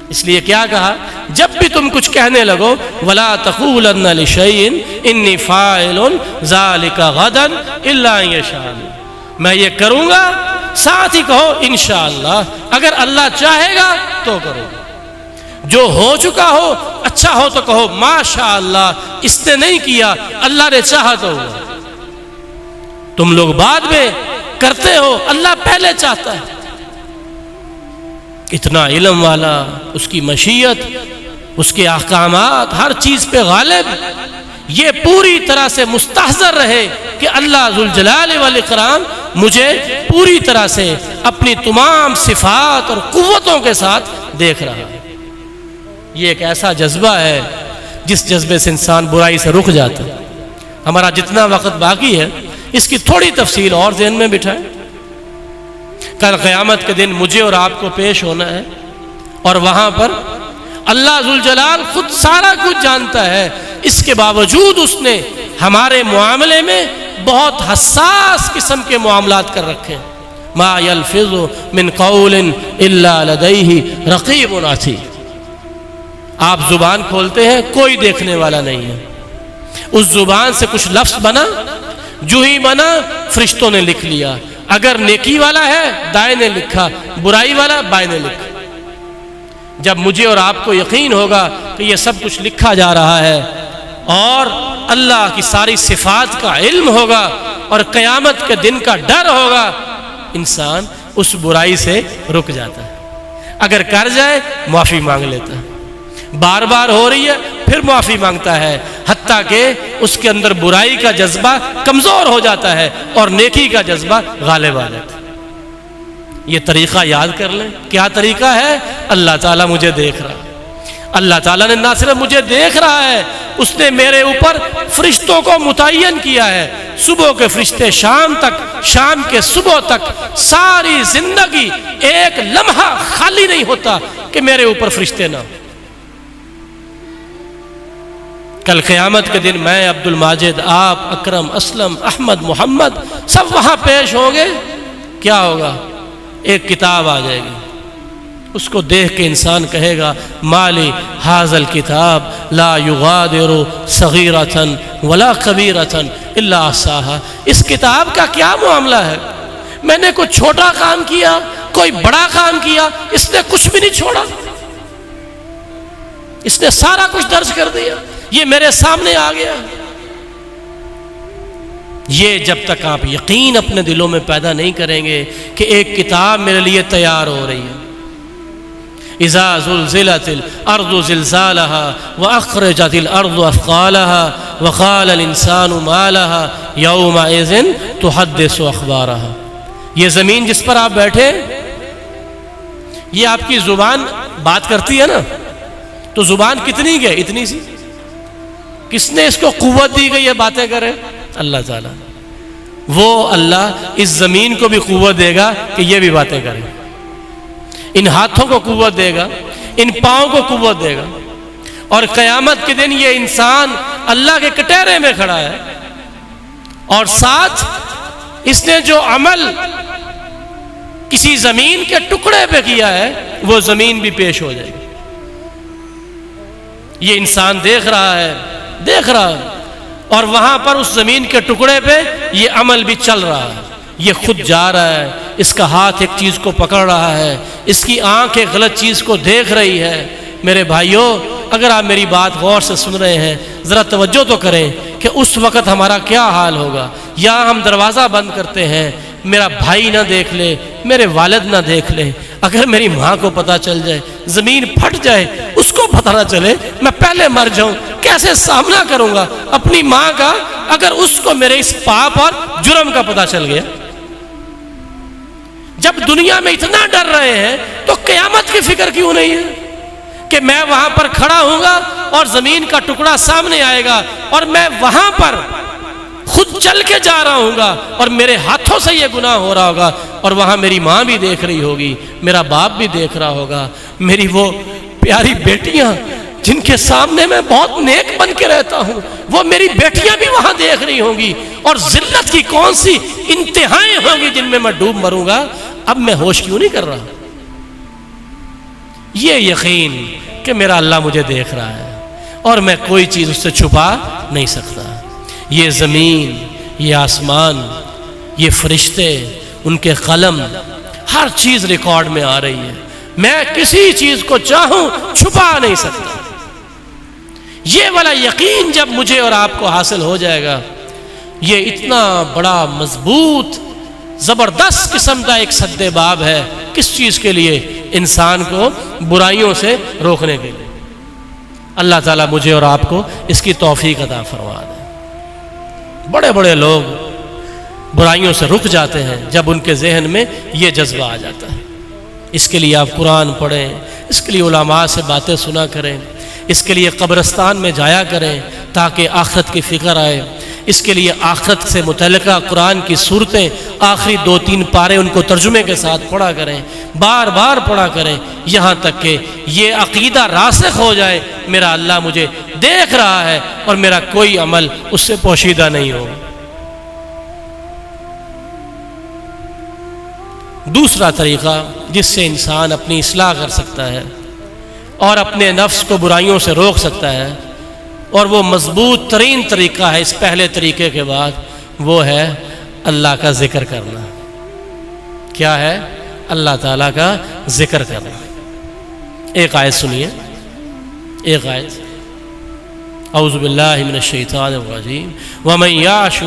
اس لیے کیا کہا؟ جب بھی تم کچھ کہنے لگو، وَلَا تَقُولَنَّ لِشَيْءٍ إِنِّي فَاعِلٌ ذَلِكَ غَدًا إِلَّا أَن يَشَاءَ اللَّهُ، میں یہ کروں گا، ساتھ ہی کہو انشاءاللہ، اگر اللہ چاہے گا تو کرو گا۔ جو ہو چکا ہو اچھا ہو تو کہو ماشاءاللہ، اس نے نہیں کیا، اللہ نے چاہا تو ہوا۔ تم لوگ بعد میں کرتے ہو، اللہ پہلے چاہتا ہے۔ اتنا علم والا، اس کی مشیت، اس کے احکامات ہر چیز پہ غالب، یہ پوری طرح سے مستحضر رہے کہ اللہ ذوالجلال والاکرام مجھے پوری طرح سے اپنی تمام صفات اور قوتوں کے ساتھ دیکھ رہا ہے۔ یہ ایک ایسا جذبہ ہے جس جذبے سے انسان برائی سے رک جاتا ہے۔ ہمارا جتنا وقت باقی ہے اس کی تھوڑی تفصیل اور ذہن میں بٹھائیں۔ کل قیامت کے دن مجھے اور آپ کو پیش ہونا ہے، اور وہاں پر اللہ ذوالجلال خود سارا کچھ جانتا ہے، اس کے باوجود اس نے ہمارے معاملے میں بہت حساس قسم کے معاملات کر رکھے ہیں۔ ما یلفظ من قول الا لدیہ رقیب عتید، آپ زبان کھولتے ہیں، کوئی دیکھنے والا نہیں ہے، اس زبان سے کچھ لفظ بنا، جو ہی بنا فرشتوں نے لکھ لیا۔ اگر نیکی والا ہے دائیں نے لکھا، برائی والا بائیں نے لکھا۔ جب مجھے اور آپ کو یقین ہوگا کہ یہ سب کچھ لکھا جا رہا ہے، اور اللہ کی ساری صفات کا علم ہوگا، اور قیامت کے دن کا ڈر ہوگا، انسان اس برائی سے رک جاتا ہے۔ اگر کر جائے معافی مانگ لیتا ہے، بار بار ہو رہی ہے پھر معافی مانگتا ہے، حتیٰ کہ اس کے اندر برائی کا جذبہ کمزور ہو جاتا ہے اور نیکی کا جذبہ غالب آ جاتا ہے۔ یہ طریقہ یاد کر لیں۔ کیا طریقہ ہے؟ اللہ تعالیٰ مجھے دیکھ رہا ہے۔ اللہ تعالیٰ نے نہ صرف مجھے دیکھ رہا ہے، اس نے میرے اوپر فرشتوں کو متعین کیا ہے۔ صبح کے فرشتے شام تک، شام کے صبح تک، ساری زندگی ایک لمحہ خالی نہیں ہوتا کہ میرے اوپر فرشتے نہ ہوں۔ کل قیامت کے دن میں، عبد الماجد، آپ، اکرم، اسلم، احمد، محمد، سب وہاں پیش ہوں گے۔ کیا ہوگا؟ ایک کتاب آ جائے گی، اس کو دیکھ کے انسان کہے گا مالی ھذا الکتاب لا یغادر صغیرۃ ولا کبیرۃ الا احصاها، اس کتاب کا کیا معاملہ ہے؟ میں نے کوئی چھوٹا کام کیا، کوئی بڑا کام کیا، اس نے کچھ بھی نہیں چھوڑا، اس نے سارا کچھ درج کر دیا، یہ میرے سامنے آ گیا۔ یہ جب تک آپ یقین اپنے دلوں میں پیدا نہیں کریں گے کہ ایک کتاب میرے لیے تیار ہو رہی ہے۔ اذا زلزلت الارض زلزالها واخرجت الارض اثقالها وقال الانسان ما لها يومئذ تحدث اخبارها، یہ زمین جس پر آپ بیٹھے، یہ آپ کی زبان بات کرتی ہے نا، تو زبان کتنی ہے؟ اتنی سی۔ کس نے اس کو قوت دی گئی یہ باتیں کرے؟ اللہ تعالیٰ۔ وہ اللہ اس زمین کو بھی قوت دے گا کہ یہ بھی باتیں کرے، ان ہاتھوں کو قوت دے گا، ان پاؤں کو قوت دے گا، اور قیامت کے دن یہ انسان اللہ کے کٹہرے میں کھڑا ہے، اور ساتھ اس نے جو عمل کسی زمین کے ٹکڑے پہ کیا ہے وہ زمین بھی پیش ہو جائے گی۔ یہ انسان دیکھ رہا ہے، اور وہاں پر اس زمین کے ٹکڑے پہ یہ عمل بھی چل رہا ہے، یہ خود جا رہا ہے، اس کا ہاتھ ایک چیز کو پکڑ رہا ہے، اس کی آنکھ ایک غلط چیز کو دیکھ رہی ہے۔ میرے بھائیوں، اگر آپ میری بات غور سے سن رہے ہیں، ذرا توجہ تو کریں کہ اس وقت ہمارا کیا حال ہوگا۔ یا ہم دروازہ بند کرتے ہیں، میرا بھائی نہ دیکھ لے، میرے والد نہ دیکھ لے، اگر میری ماں کو پتہ چل جائے، زمین پھٹ جائے، اس کو پتہ نہ چلے، میں پہلے مر جاؤں، کیسے سامنا کروں گا اپنی ماں کا اگر اس کو میرے اس پاپ اور جرم کا پتہ چل گیا؟ جب دنیا میں اتنا ڈر رہے ہیں تو قیامت کی فکر کیوں نہیں ہے کہ میں وہاں پر کھڑا ہوں گا اور زمین کا ٹکڑا سامنے آئے گا اور میں وہاں پر خود چل کے جا رہا ہوں گا اور میرے ہاتھوں سے یہ گناہ ہو رہا ہوگا، اور وہاں میری ماں بھی دیکھ رہی ہوگی، میرا باپ بھی دیکھ رہا ہوگا، میری وہ پیاری بیٹیاں جن کے سامنے میں بہت نیک بن کے رہتا ہوں، وہ میری بیٹیاں بھی وہاں دیکھ رہی ہوں گی، اور ذلت کی کون سی انتہائیں ہوں گی جن میں میں ڈوب مروں گا، اب میں ہوش کیوں نہیں کر رہا؟ یہ یقین کہ میرا اللہ مجھے دیکھ رہا ہے اور میں کوئی چیز اس سے چھپا نہیں سکتا۔ یہ زمین، یہ آسمان، یہ فرشتے، ان کے قلم، ہر چیز ریکارڈ میں آ رہی ہے، میں کسی چیز کو چاہوں چھپا نہیں سکتا۔ یہ والا یقین جب مجھے اور آپ کو حاصل ہو جائے گا، یہ اتنا بڑا مضبوط زبردست قسم کا ایک سد باب ہے، کس چیز کے لیے؟ انسان کو برائیوں سے روکنے کے لیے۔ اللہ تعالیٰ مجھے اور آپ کو اس کی توفیق عطا فرما دے۔ بڑے بڑے لوگ برائیوں سے رک جاتے ہیں جب ان کے ذہن میں یہ جذبہ آ جاتا ہے۔ اس کے لیے آپ قرآن پڑھیں، اس کے لیے علماء سے باتیں سنا کریں، اس کے لیے قبرستان میں جایا کریں تاکہ آخرت کی فکر آئے، اس کے لیے آخرت سے متعلقہ قرآن کی صورتیں آخری 2-3 پارے ان کو ترجمے کے ساتھ پڑھا کریں، بار بار پڑھا کریں، یہاں تک کہ یہ عقیدہ راسخ ہو جائے میرا اللہ مجھے دیکھ رہا ہے اور میرا کوئی عمل اس سے پوشیدہ نہیں ہو۔ دوسرا طریقہ جس سے انسان اپنی اصلاح کر سکتا ہے اور اپنے نفس کو برائیوں سے روک سکتا ہے، اور وہ مضبوط ترین طریقہ ہے اس پہلے طریقے کے بعد، وہ ہے اللہ کا ذکر کرنا۔ کیا ہے؟ اللہ تعالیٰ کا ذکر کرنا۔ ایک آیت سنیے، ایک آیت، اعوذ باللہ من الشیطان الرجیم وَمَنْ يَعْشُ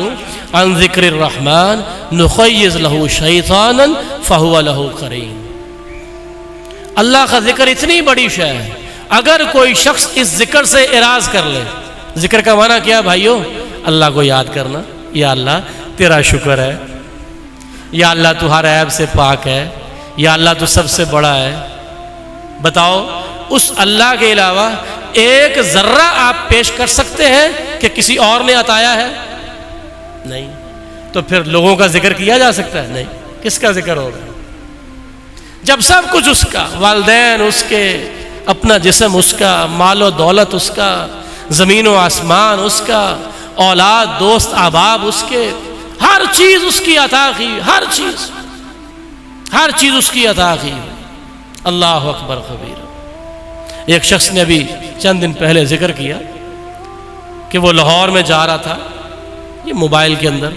عَنْ ذِكْرِ الرَّحْمَنِ نُخَيِّزْ لَهُ شَيْطَانًا فَهُوَ لَهُ قَرِينٌ۔ اللہ کا ذکر اتنی بڑی شے ہے، اگر کوئی شخص اس ذکر سے اعراض کر لے، ذکر کا معنی کیا بھائیو؟ اللہ کو یاد کرنا، یا اللہ تیرا شکر ہے، یا اللہ تو ہر عیب سے پاک ہے، یا اللہ تو سب سے بڑا ہے۔ بتاؤ اس اللہ کے علاوہ ایک ذرہ آپ پیش کر سکتے ہیں کہ کسی اور نے عطایا ہے؟ نہیں۔ تو پھر لوگوں کا ذکر کیا جا سکتا ہے؟ نہیں۔ کس کا ذکر ہوگا جب سب کچھ اس کا، والدین اس کے، اپنا جسم اس کا، مال و دولت اس کا، زمین و آسمان اس کا، اولاد دوست احباب اس کے، ہر چیز اس کی عطا کی، ہر چیز اس کی عطا کی۔ اللہ اکبر کبیر۔ ایک شخص نے ابھی چند دن پہلے ذکر کیا کہ وہ لاہور میں جا رہا تھا، یہ موبائل کے اندر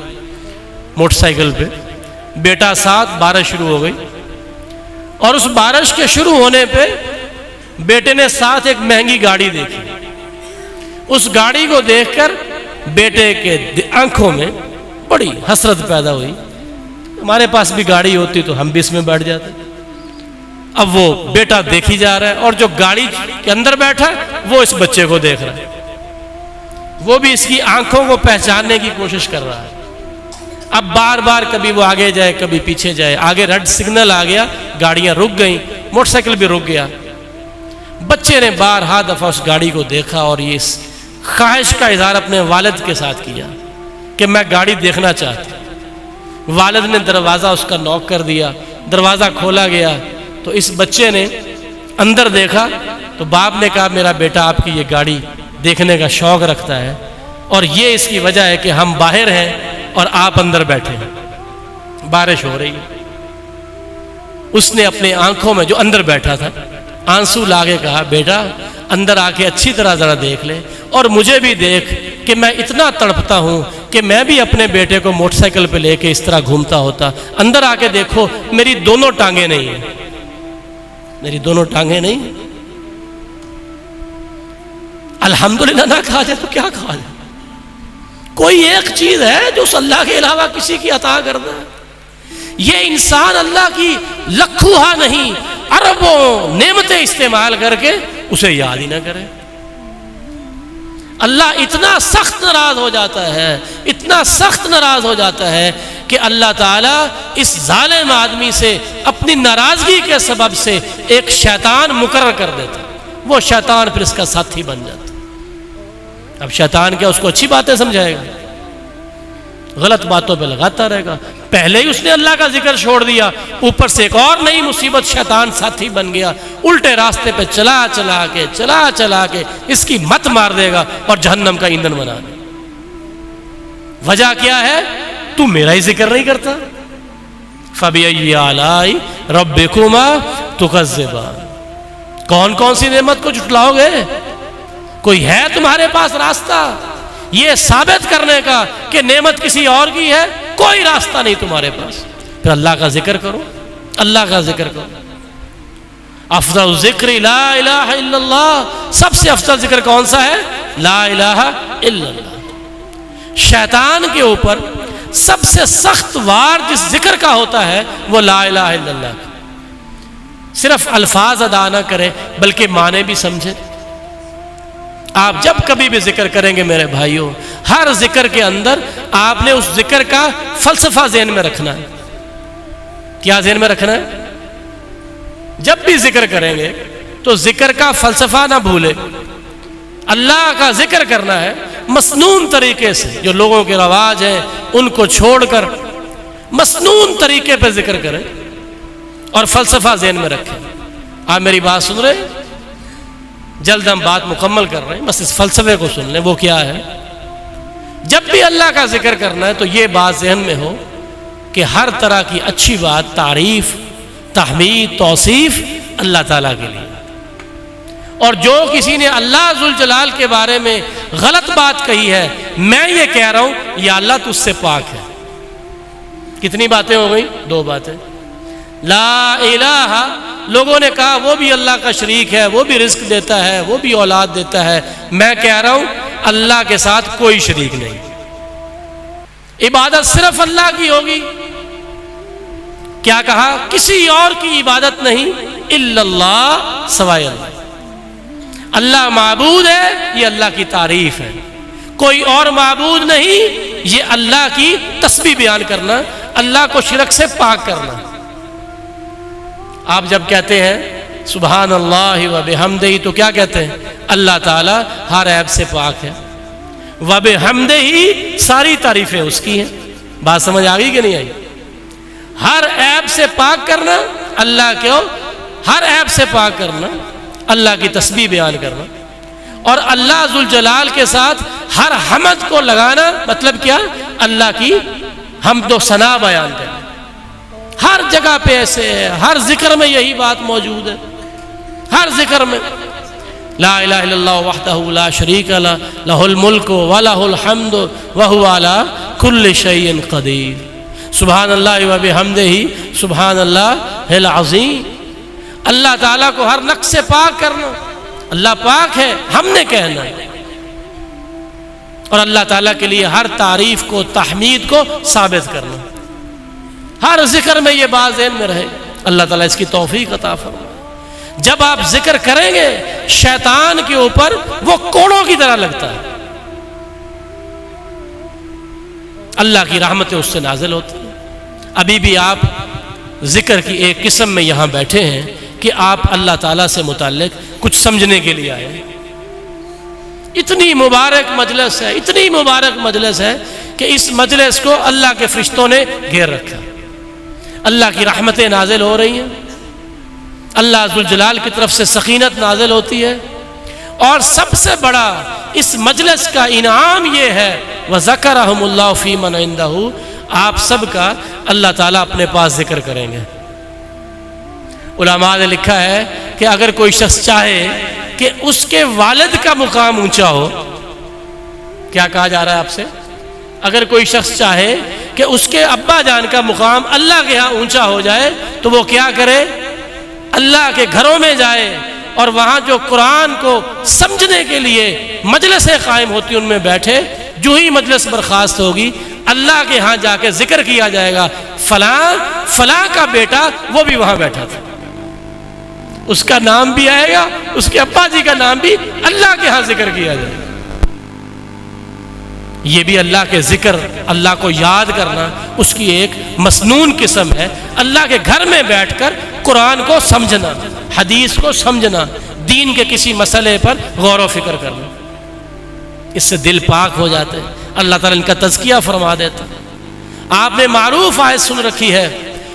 موٹر سائیکل پہ، بیٹا ساتھ، بارش شروع ہو گئی، اور اس بارش کے شروع ہونے پہ بیٹے نے ساتھ ایک مہنگی گاڑی دیکھی۔ اس گاڑی کو دیکھ کر بیٹے کے آنکھوں میں بڑی حسرت پیدا ہوئی، ہمارے پاس بھی گاڑی ہوتی تو ہم بھی اس میں بیٹھ جاتے۔ اب وہ بیٹا دیکھی جا رہا ہے، اور جو گاڑی کے اندر بیٹھا ہے وہ اس بچے کو دیکھ رہا ہے، وہ بھی اس کی آنکھوں کو پہچاننے کی کوشش کر رہا ہے۔ اب بار بار کبھی وہ آگے جائے کبھی پیچھے جائے، آگے ریڈ سگنل آ گیا، گاڑیاں رک گئیں، موٹر سائیکل بھی رک گیا۔ بچے نے بارہا دفعہ اس گاڑی کو دیکھا اور یہ اس خواہش کا اظہار اپنے والد کے ساتھ کیا کہ میں گاڑی دیکھنا چاہتا ہوں۔ والد نے دروازہ اس کا نوک کر دیا، دروازہ کھولا گیا تو اس بچے نے اندر دیکھا تو باپ نے کہا میرا بیٹا آپ کی یہ گاڑی دیکھنے کا شوق رکھتا ہے، اور یہ اس کی وجہ ہے کہ ہم باہر ہیں اور آپ اندر بیٹھے ہیں، بارش ہو رہی ہے۔ اس نے اپنے آنکھوں میں، جو اندر بیٹھا تھا، آنسو لا کے کہا بیٹا اندر آ کے اچھی طرح ذرا دیکھ لے، اور مجھے بھی دیکھ کہ میں اتنا تڑپتا ہوں کہ میں بھی اپنے بیٹے کو موٹر سائیکل پہ لے کے اس طرح گھومتا ہوتا، اندر آ کے دیکھو میری دونوں ٹانگیں نہیں ہیں، میری دونوں ٹانگیں نہیں ہیں۔ الحمدللہ نہ کہا جائے تو کیا کہا جائے؟ کوئی ایک چیز ہے جو اس اللہ کے علاوہ کسی کی عطا کرتا ہے؟ یہ انسان اللہ کی لکھوہا نہیں، اربوں نعمتیں استعمال کر کے اسے یاد ہی نہ کرے۔ اللہ اتنا سخت ناراض ہو جاتا ہے، اتنا سخت ناراض ہو جاتا ہے کہ اللہ تعالیٰ اس ظالم آدمی سے اپنی ناراضگی کے سبب سے ایک شیطان مقرر کر دیتا، وہ شیطان پھر اس کا ساتھی بن جاتا۔ اب شیطان کیا اس کو اچھی باتیں سمجھائے گا؟ غلط باتوں پہ لگاتا رہے گا. پہلے ہی اس نے اللہ کا ذکر چھوڑ دیا، اوپر سے ایک اور نئی مصیبت شیطان ساتھی بن گیا، الٹے راستے پہ چلا کے اس کی مت مار دے گا اور جہنم کا ایندھن بنا دے. وجہ کیا ہے؟ تو میرا ہی ذکر نہیں کرتا. فَبِأَيِّ آلَاءِ رَبِّكُمَا تُكَذِّبَانِ. کون کون سی نعمت کو جھٹلاؤ گے؟ کوئی ہے تمہارے پاس راستہ یہ ثابت کرنے کا کہ نعمت کسی اور کی ہے؟ کوئی راستہ نہیں تمہارے پاس. پھر اللہ کا ذکر کرو، اللہ کا ذکر کرو. افضل ذکر لا الہ الا اللہ. سب سے افضل ذکر کون سا ہے؟ لا الہ الا اللہ. شیطان کے اوپر سب سے سخت وار جس ذکر کا ہوتا ہے وہ لا الہ الا اللہ. صرف الفاظ ادا نہ کریں بلکہ معنی بھی سمجھیں. آپ جب کبھی بھی ذکر کریں گے میرے بھائیوں، ہر ذکر کے اندر آپ نے اس ذکر کا فلسفہ ذہن میں رکھنا ہے. کیا ذہن میں رکھنا ہے؟ جب بھی ذکر کریں گے تو ذکر کا فلسفہ نہ بھولے. اللہ کا ذکر کرنا ہے مسنون طریقے سے. جو لوگوں کے رواج ہیں ان کو چھوڑ کر مسنون طریقے پہ ذکر کریں اور فلسفہ ذہن میں رکھیں. آپ میری بات سن رہے ہیں؟ جلد ہم بات مکمل کر رہے ہیں، بس اس فلسفے کو سن لیں. وہ کیا ہے؟ جب بھی اللہ کا ذکر کرنا ہے تو یہ بات ذہن میں ہو کہ ہر طرح کی اچھی بات، تعریف، تحمید، توصیف اللہ تعالیٰ کے لیے. اور جو کسی نے اللہ ذوالجلال کے بارے میں غلط بات کہی ہے، میں یہ کہہ رہا ہوں یا اللہ تجھ سے پاک ہے. کتنی باتیں ہو گئی؟ 2 باتیں. لا الہ، لوگوں نے کہا وہ بھی اللہ کا شریک ہے، وہ بھی رزق دیتا ہے، وہ بھی اولاد دیتا ہے. میں کہہ رہا ہوں اللہ کے ساتھ کوئی شریک نہیں. عبادت صرف اللہ کی ہوگی. کیا کہا؟ کسی اور کی عبادت نہیں، الا اللہ، سوائے اللہ. اللہ معبود ہے، یہ اللہ کی تعریف ہے. کوئی اور معبود نہیں، یہ اللہ کی تسبیح بیان کرنا، اللہ کو شرک سے پاک کرنا. آپ جب کہتے ہیں سبحان اللہ و بحمدہ تو کیا کہتے ہیں؟ اللہ تعالیٰ ہر عیب سے پاک ہے. و بحمدہ ساری تعریفیں اس کی ہیں. بات سمجھ آ گئی کہ نہیں آئی؟ ہر عیب سے پاک کرنا اللہ کو، ہر عیب سے پاک کرنا، اللہ کی تسبیح بیان کرنا. اور اللہ ذوالجلال کے ساتھ ہر حمد کو لگانا مطلب کیا؟ اللہ کی حمد و ثنا بیان کرنا. ہر جگہ پہ ایسے ہے، ہر ذکر میں یہی بات موجود ہے. ہر ذکر میں لا الہ الا اللہ وحدہ لا شریک لہ لہ الملک و لہ الحمد وہو علی کل شیء قدیر. سبحان اللہ و بحمدہ سبحان اللہ العظیم. اللہ تعالیٰ کو ہر نقص سے پاک کرنا. اللہ پاک ہے، ہم نے کہنا ہے. اور اللہ تعالیٰ کے لیے ہر تعریف کو، تحمید کو ثابت کرنا. ہر ذکر میں یہ بات ذہن میں رہے. اللہ تعالیٰ اس کی توفیق عطا فرمائے. جب آپ ذکر کریں گے شیطان کے اوپر وہ کوڑوں کی طرح لگتا ہے. اللہ کی رحمتیں اس سے نازل ہوتی ہیں. ابھی بھی آپ ذکر کی ایک قسم میں یہاں بیٹھے ہیں کہ آپ اللہ تعالیٰ سے متعلق کچھ سمجھنے کے لیے آئے. اتنی مبارک مجلس ہے، اتنی مبارک مجلس ہے کہ اس مجلس کو اللہ کے فرشتوں نے گھیر رکھا. اللہ کی رحمتیں نازل ہو رہی ہیں، اللہ ذوالجلال کی طرف سے سکینت نازل ہوتی ہے. اور سب سے بڑا اس مجلس کا انعام یہ ہے وَذَكَرَهُمُ اللَّهُ فِي مَنْ عِنْدَهُ، آپ سب کا اللہ تعالیٰ اپنے پاس ذکر کریں گے. علماء نے لکھا ہے کہ اگر کوئی شخص چاہے کہ اس کے والد کا مقام اونچا ہو، کیا کہا جا رہا ہے آپ سے؟ اگر کوئی شخص چاہے کہ اس کے ابا جان کا مقام اللہ کے ہاں اونچا ہو جائے تو وہ کیا کرے؟ اللہ کے گھروں میں جائے اور وہاں جو قرآن کو سمجھنے کے لیے مجلسیں قائم ہوتی ان میں بیٹھے. جو ہی مجلس برخاست ہوگی اللہ کے ہاں جا کے ذکر کیا جائے گا فلاں فلاں کا بیٹا وہ بھی وہاں بیٹھا تھا. اس کا نام بھی آئے گا، اس کے ابا جی کا نام بھی اللہ کے ہاں ذکر کیا جائے گا. یہ بھی اللہ کے ذکر، اللہ کو یاد کرنا اس کی ایک مسنون قسم ہے. اللہ کے گھر میں بیٹھ کر قرآن کو سمجھنا، حدیث کو سمجھنا، دین کے کسی مسئلے پر غور و فکر کرنا. اس سے دل پاک ہو جاتے ہیں. اللہ تعالیٰ ان کا تزکیہ فرما دیتا ہے. آپ نے معروف آیت سن رکھی ہے،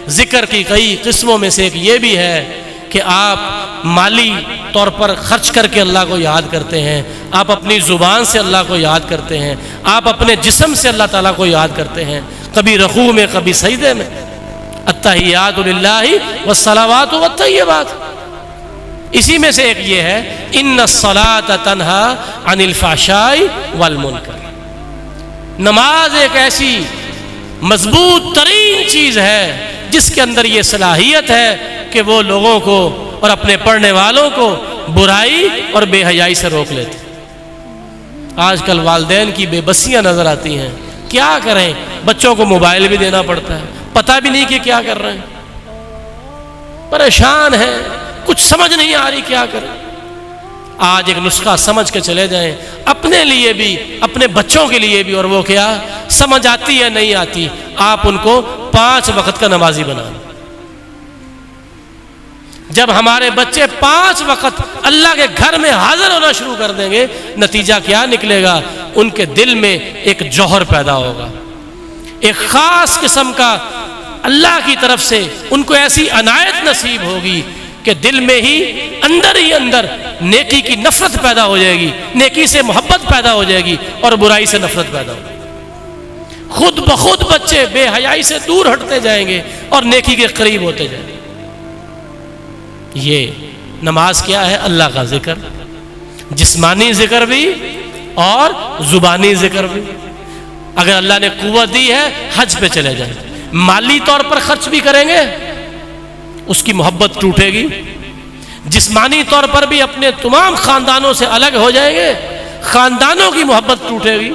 ذکر کی کئی قسموں میں سے ایک یہ بھی ہے کہ آپ مالی طور پر خرچ کر کے اللہ کو یاد کرتے ہیں، آپ اپنی زبان سے اللہ کو یاد کرتے ہیں، آپ اپنے جسم سے اللہ تعالیٰ کو یاد کرتے ہیں، کبھی رکوع میں کبھی سجدے میں۔ التحیات للہ والصلوات والطیبات، اسی میں سے ایک یہ ہے ان الصلاۃ تنہی عن الفحشاء والمنکر۔ نماز ایک ایسی مضبوط ترین چیز ہے جس کے اندر یہ صلاحیت ہے کہ وہ لوگوں کو اور اپنے پڑھنے والوں کو برائی اور بے حیائی سے روک لیتے۔ آج کل والدین کی بے بسیاں نظر آتی ہیں، کیا کریں، بچوں کو موبائل بھی دینا پڑتا ہے، پتہ بھی نہیں کہ کیا کر رہے ہیں، پریشان ہیں، کچھ سمجھ نہیں آ رہی کیا کریں۔ آج ایک نسخہ سمجھ کے چلے جائیں، اپنے لیے بھی اپنے بچوں کے لیے بھی، اور وہ کیا، سمجھ آتی ہے نہیں آتی، آپ ان کو 5 وقت کا نمازی بنا لیں۔ جب ہمارے بچے 5 وقت اللہ کے گھر میں حاضر ہونا شروع کر دیں گے، نتیجہ کیا نکلے گا، ان کے دل میں ایک جوہر پیدا ہوگا، ایک خاص قسم کا اللہ کی طرف سے ان کو ایسی عنایت نصیب ہوگی کہ دل میں ہی اندر نیکی کی نفرت پیدا ہو جائے گی، نیکی سے محبت پیدا ہو جائے گی اور برائی سے نفرت پیدا ہو جائے گی۔ خود بخود بچے بے حیائی سے دور ہٹتے جائیں گے اور نیکی کے قریب ہوتے جائیں گے۔ یہ نماز کیا ہے؟ اللہ کا ذکر، جسمانی ذکر بھی اور زبانی ذکر بھی۔ اگر اللہ نے قوت دی ہے، حج پہ چلے جائیں، مالی طور پر خرچ بھی کریں گے، اس کی محبت ٹوٹے گی۔ جسمانی طور پر بھی اپنے تمام خاندانوں سے الگ ہو جائیں گے، خاندانوں کی محبت ٹوٹے گی۔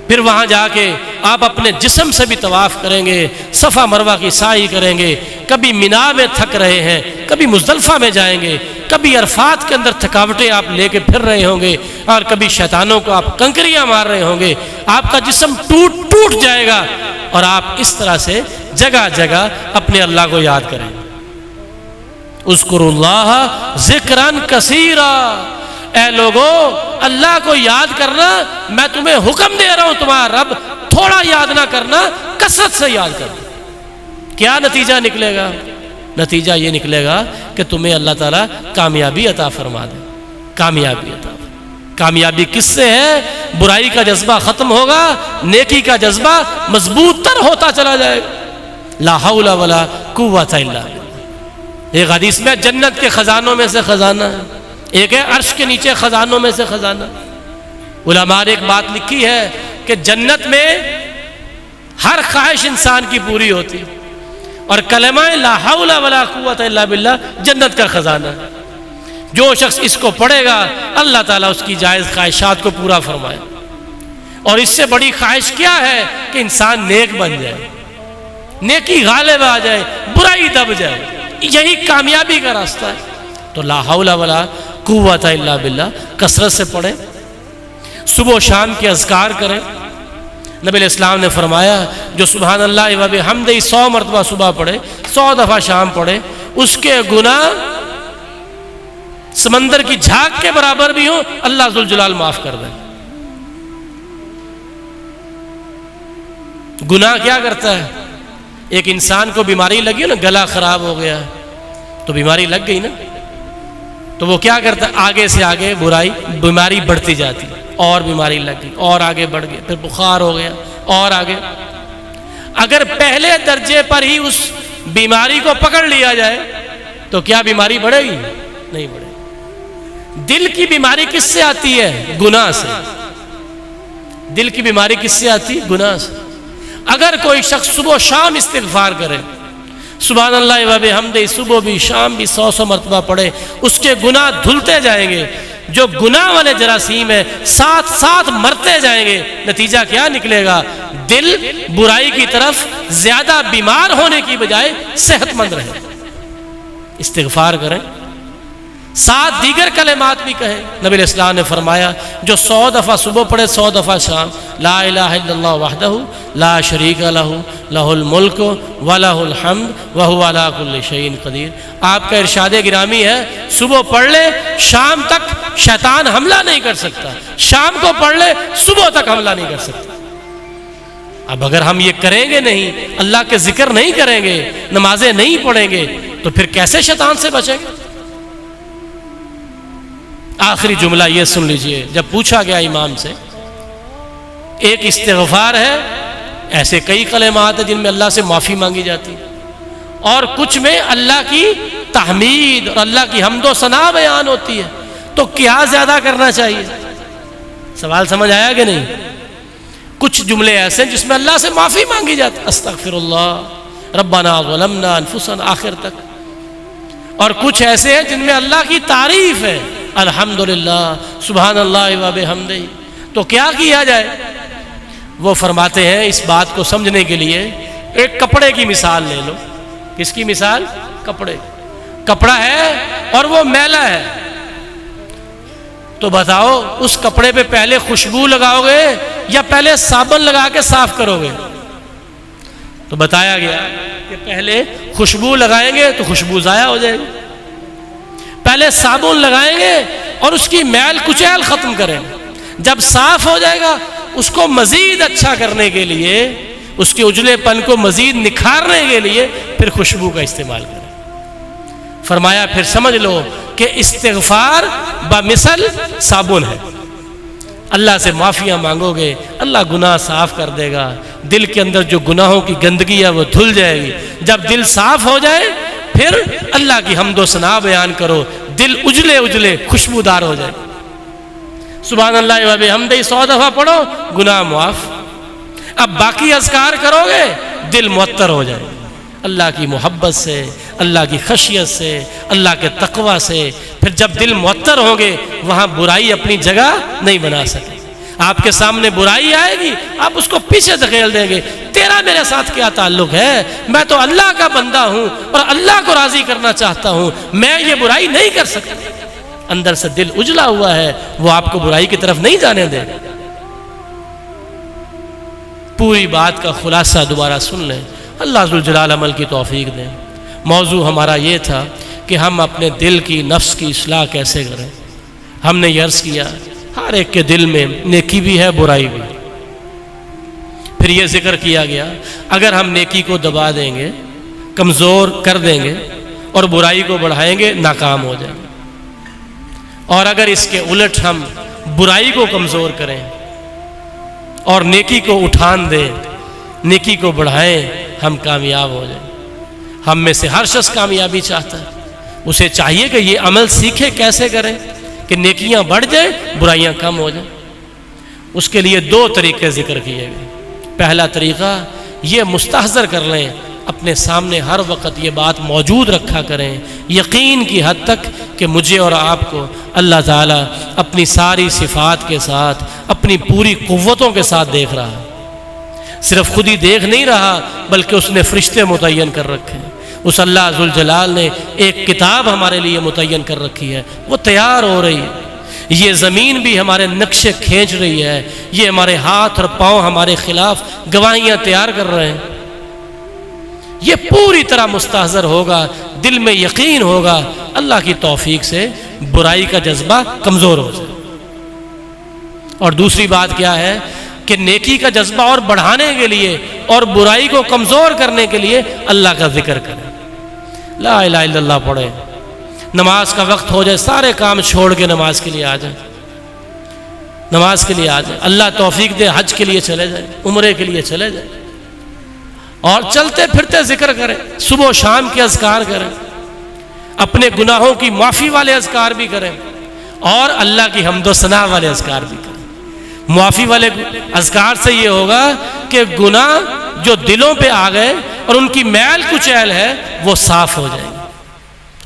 پھر وہاں جا کے آپ اپنے جسم سے بھی طواف کریں گے، صفا مروہ کی سعی کریں گے، کبھی مینا میں تھک رہے ہیں، کبھی مزدلفہ میں جائیں گے، کبھی عرفات کے اندر تھکاوٹیں آپ لے کے پھر رہے ہوں گے، اور کبھی شیطانوں کو آپ کنکریاں مار رہے ہوں گے، آپ کا جسم ٹوٹ جائے گا، اور آپ اس طرح سے جگہ جگہ اپنے اللہ کو یاد کریں۔ اذکروا اللہ ذکرا کثیرا، اے لوگو اللہ کو یاد کرنا، میں تمہیں حکم دے رہا ہوں، تمہارا رب تھوڑا یاد نہ کرنا، کثرت سے یاد کرنا۔ کیا نتیجہ نکلے گا؟ نتیجہ یہ نکلے گا کہ تمہیں اللہ تعالیٰ کامیابی عطا فرما دے، کامیابی عطا۔ کامیابی کس سے ہے؟ برائی کا جذبہ ختم ہوگا، نیکی کا جذبہ مضبوط تر ہوتا چلا جائے گا۔ لا حول ولا قوت الا باللہ۔ ایک حدیث میں جنت کے خزانوں میں سے خزانہ ہے، ایک ہے عرش کے نیچے خزانوں میں سے خزانہ۔ علماء نے ایک بات لکھی ہے کہ جنت میں ہر خواہش انسان کی پوری ہوتی، اور کلمہ لا حول ولا قوت الا باللہ جنت کا خزانہ ہے۔ جو شخص اس کو پڑھے گا، اللہ تعالیٰ اس کی جائز خواہشات کو پورا فرمائے۔ اور اس سے بڑی خواہش کیا ہے کہ انسان نیک بن جائے، نیکی غالب آ جائے، برائی دب جائے، یہی کامیابی کا راستہ ہے۔ تو لا حول ولا قوت الا باللہ کثرت سے پڑھیں، صبح و شام کے اذکار کریں۔ نبی علیہ السلام نے فرمایا جو سبحان اللہ و بحمدہ 100 مرتبہ صبح پڑھے، 100 دفعہ شام پڑھے، اس کے گناہ سمندر کی جھاگ کے برابر بھی ہوں، اللہ ذوالجلال معاف کر دے۔ گناہ کیا کرتا ہے؟ ایک انسان کو بیماری لگی نا، گلا خراب ہو گیا تو بیماری لگ گئی نا، تو وہ کیا کرتا ہے؟ آگے سے آگے بیماری بڑھتی جاتی، اور بیماری لگ گئی، اور آگے بڑھ گئی، پھر بخار ہو گیا، اور آگے۔ اگر پہلے درجے پر ہی اس بیماری کو پکڑ لیا جائے تو کیا بیماری بڑھے گی؟ نہیں بڑھے گی۔ دل کی بیماری کس سے آتی ہے؟ گناہ سے۔ دل کی بیماری کس سے آتی ہے؟ گناہ سے۔ اگر کوئی شخص صبح و شام استغفار کرے، سبحان اللہ و بحمدہ صبح بھی شام بھی 100 مرتبہ پڑھے، اس کے گناہ دھلتے جائیں گے۔ جو گناہ والے جراثیم ہیں ساتھ مرتے جائیں گے۔ نتیجہ کیا نکلے گا؟ دل برائی کی طرف زیادہ بیمار ہونے کی بجائے صحت مند رہے۔ استغفار کریں، ساتھ دیگر کلمات بھی کہیں۔ نبی علیہ السلام نے فرمایا جو 100 دفعہ صبح پڑھے، 100 دفعہ شام، لا الہ الا اللہ وحدہ لا شریک لہ لہ الملک ولہ الحمد وہو علی کل شیء قدیر۔ آپ کا ارشاد گرامی ہے صبح پڑھ لے، شام تک شیطان حملہ نہیں کر سکتا، شام کو پڑھ لے، صبح تک حملہ نہیں کر سکتا۔ اب اگر ہم یہ کریں گے نہیں، اللہ کے ذکر نہیں کریں گے، نمازیں نہیں پڑھیں گے، تو پھر کیسے شیطان سے بچیں گے؟ آخری جملہ یہ سن لیجئے، جب پوچھا گیا امام سے، ایک استغفار ہے، ایسے کئی کلمات ہیں جن میں اللہ سے معافی مانگی جاتی ہے، اور کچھ میں اللہ کی تحمید اور اللہ کی حمد و ثنا بیان ہوتی ہے، تو کیا زیادہ کرنا چاہیے؟ سوال سمجھ آیا کہ نہیں؟ کچھ جملے ایسے ہیں جس میں اللہ سے معافی مانگی جاتی ہے، استغفر اللہ ربنا ظلمنا انفسنا آخر تک، اور کچھ ایسے ہیں جن میں اللہ کی تعریف ہے، الحمدللہ سبحان اللہ و بحمدہ، تو کیا کیا جائے؟ وہ فرماتے ہیں اس بات کو سمجھنے کے لیے ایک کپڑے کی مثال لے لو۔ کس کی مثال؟ کپڑے، کپڑا ہے اور وہ میلا ہے، تو بتاؤ اس کپڑے پہ پہلے خوشبو لگاؤ گے یا پہلے صابن لگا کے صاف کرو گے؟ تو بتایا گیا کہ پہلے خوشبو لگائیں گے تو خوشبو ضائع ہو جائے گی، پہلے صابن لگائیں گے اور اس کی میل کچیل ختم کریں گے، جب صاف ہو جائے گا اس کو مزید اچھا کرنے کے لیے، اس کے اجلے پن کو مزید نکھارنے کے لیے پھر خوشبو کا استعمال کریں۔ فرمایا پھر سمجھ لو کہ استغفار بمثل صابن ہے، اللہ سے معافیاں مانگو گے اللہ گناہ صاف کر دے گا، دل کے اندر جو گناہوں کی گندگی ہے وہ دھل جائے گی، جب دل صاف ہو جائے پھر اللہ کی حمد و ثنا بیان کرو، دل اجلے اجلے خوشبودار ہو جائے، سبحان اللہ و بحمدہ 100 دفعہ پڑھو گناہ معاف، اب باقی اذکار کرو گے دل معطر ہو جائے اللہ کی محبت سے، اللہ کی خشیت سے، اللہ کے تقوی سے، پھر جب دل معطر ہوں گے وہاں برائی اپنی جگہ نہیں بنا سکے، آپ کے سامنے برائی آئے گی آپ اس کو پیچھے دھکیل دیں گے، تیرا میرے ساتھ کیا تعلق ہے، میں تو اللہ کا بندہ ہوں اور اللہ کو راضی کرنا چاہتا ہوں، میں یہ برائی نہیں کر سکتا، اندر سے دل اجلا ہوا ہے وہ آپ کو برائی کی طرف نہیں جانے دے۔ پوری بات کا خلاصہ دوبارہ سن لیں، اللہ ذوالجلال عمل کی توفیق دیں۔ موضوع ہمارا یہ تھا کہ ہم اپنے دل کی، نفس کی اصلاح کیسے کریں۔ ہم نے یہ عرض کیا ہر ایک کے دل میں نیکی بھی ہے برائی بھی، پھر یہ ذکر کیا گیا اگر ہم نیکی کو دبا دیں گے، کمزور کر دیں گے اور برائی کو بڑھائیں گے ناکام ہو جائیں گے، اور اگر اس کے الٹ ہم برائی کو کمزور کریں اور نیکی کو اٹھان دیں، نیکی کو بڑھائیں، ہم کامیاب ہو جائیں۔ ہم میں سے ہر شخص کامیابی چاہتا ہے، اسے چاہیے کہ یہ عمل سیکھے کیسے کریں کہ نیکیاں بڑھ جائیں برائیاں کم ہو جائیں۔ اس کے لیے 2 طریقے ذکر کیے گئے۔ پہلا طریقہ یہ مستحضر کر لیں، اپنے سامنے ہر وقت یہ بات موجود رکھا کریں یقین کی حد تک کہ مجھے اور آپ کو اللہ تعالیٰ اپنی ساری صفات کے ساتھ، اپنی پوری قوتوں کے ساتھ دیکھ رہا ہے، صرف خود ہی دیکھ نہیں رہا بلکہ اس نے فرشتے متعین کر رکھے ہیں، اس اللہ ذوالجلال نے ایک کتاب ہمارے لیے متعین کر رکھی ہے، وہ تیار ہو رہی ہے، یہ زمین بھی ہمارے نقشے کھینچ رہی ہے، یہ ہمارے ہاتھ اور پاؤں ہمارے خلاف گواہیاں تیار کر رہے ہیں، یہ پوری طرح مستحضر ہوگا، دل میں یقین ہوگا، اللہ کی توفیق سے برائی کا جذبہ کمزور ہو جائے۔ اور دوسری بات کیا ہے کہ نیکی کا جذبہ اور بڑھانے کے لیے اور برائی کو کمزور کرنے کے لیے اللہ کا ذکر کریں، لا الہ الا اللہ پڑھیں، نماز کا وقت ہو جائے سارے کام چھوڑ کے نماز کے لیے آ جائیں، نماز کے لیے آ جائیں، اللہ توفیق دے حج کے لیے چلے جائیں، عمرے کے لیے چلے جائیں، اور چلتے پھرتے ذکر کریں، صبح و شام کے اذکار کریں، اپنے گناہوں کی معافی والے اذکار بھی کریں اور اللہ کی حمد و ثنا والے اذکار بھی کریں۔ معافی والے اذکار سے یہ ہوگا کہ گناہ جو دلوں پہ آ گئے اور ان کی میل کچیل ہے وہ صاف ہو جائیں گے،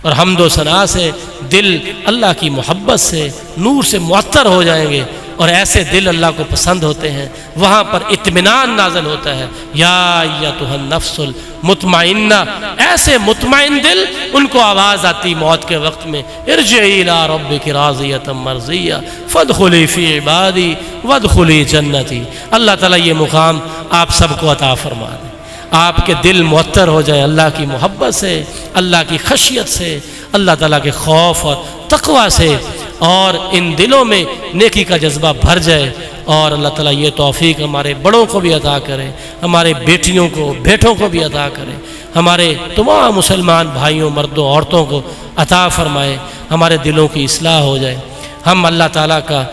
اور حمد و ثنا سے دل اللہ کی محبت سے نور سے معطر ہو جائیں گے، اور ایسے دل اللہ کو پسند ہوتے ہیں، وہاں پر اطمینان نازل ہوتا ہے، یا ایتھا النفس المطمئنہ، ایسے مطمئن دل ان کو آواز آتی موت کے وقت میں، ارجعی الی ربک راضیۃ مرضیہ فادخلی فی عبادی وادخلی جنتی۔ اللہ تعالیٰ یہ مقام آپ سب کو عطا فرما دے، آپ کے دل معطر ہو جائیں اللہ کی محبت سے، اللہ کی خشیت سے، اللہ تعالیٰ کے خوف اور تقوی سے، اور ان دلوں میں نیکی کا جذبہ بھر جائے، اور اللہ تعالیٰ یہ توفیق ہمارے بڑوں کو بھی عطا کرے، ہمارے بیٹیوں کو بیٹوں کو بھی عطا کرے، ہمارے تمام مسلمان بھائیوں مردوں عورتوں کو عطا فرمائے، ہمارے دلوں کی اصلاح ہو جائے، ہم اللہ تعالیٰ کا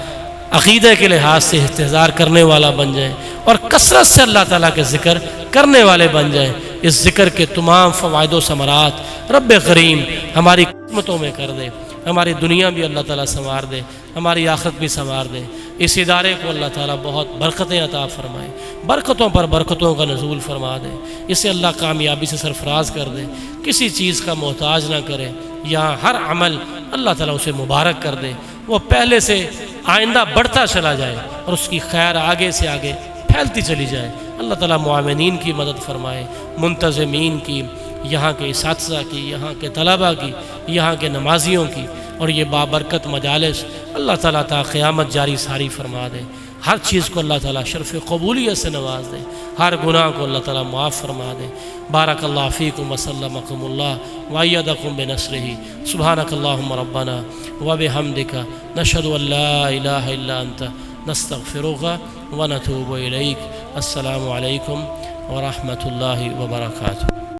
عقیدہ کے لحاظ سے استحضار کرنے والا بن جائیں اور کثرت سے اللہ تعالیٰ کے ذکر کرنے والے بن جائیں۔ اس ذکر کے تمام فوائد و ثمرات رب کریم ہماری قسمتوں میں کر دے، ہماری دنیا بھی اللہ تعالیٰ سنوار دے، ہماری آخرت بھی سنوار دے۔ اس ادارے کو اللہ تعالیٰ بہت برکتیں عطا فرمائے، برکتوں پر برکتوں کا نزول فرما دے، اسے اللہ کامیابی سے سرفراز کر دے، کسی چیز کا محتاج نہ کرے، یہاں ہر عمل اللہ تعالیٰ اسے مبارک کر دے، وہ پہلے سے آئندہ بڑھتا چلا جائے اور اس کی خیر آگے سے آگے پھیلتی چلی جائے۔ اللہ تعالیٰ معاونین کی مدد فرمائے، منتظمین کی، یہاں کے اساتذہ کی، یہاں کے طلباء کی، یہاں کے نمازیوں کی، اور یہ بابرکت مجالس اللہ تعالیٰ تا قیامت جاری ساری فرما دے۔ ہر چیز کو اللہ تعالیٰ شرف قبولیت سے نواز دے، ہر گناہ کو اللہ تعالیٰ معاف فرما دے۔ بارک اللہ فیکم وسلمکم اللہ وایدکم بنصرہ۔ سبحانک اللہم ربنا وبحمدک نشہد ان لا الہ الا انت نستغفرک ونتوب الیک۔ السلام علیکم ورحمۃ اللہ وبرکاتہ۔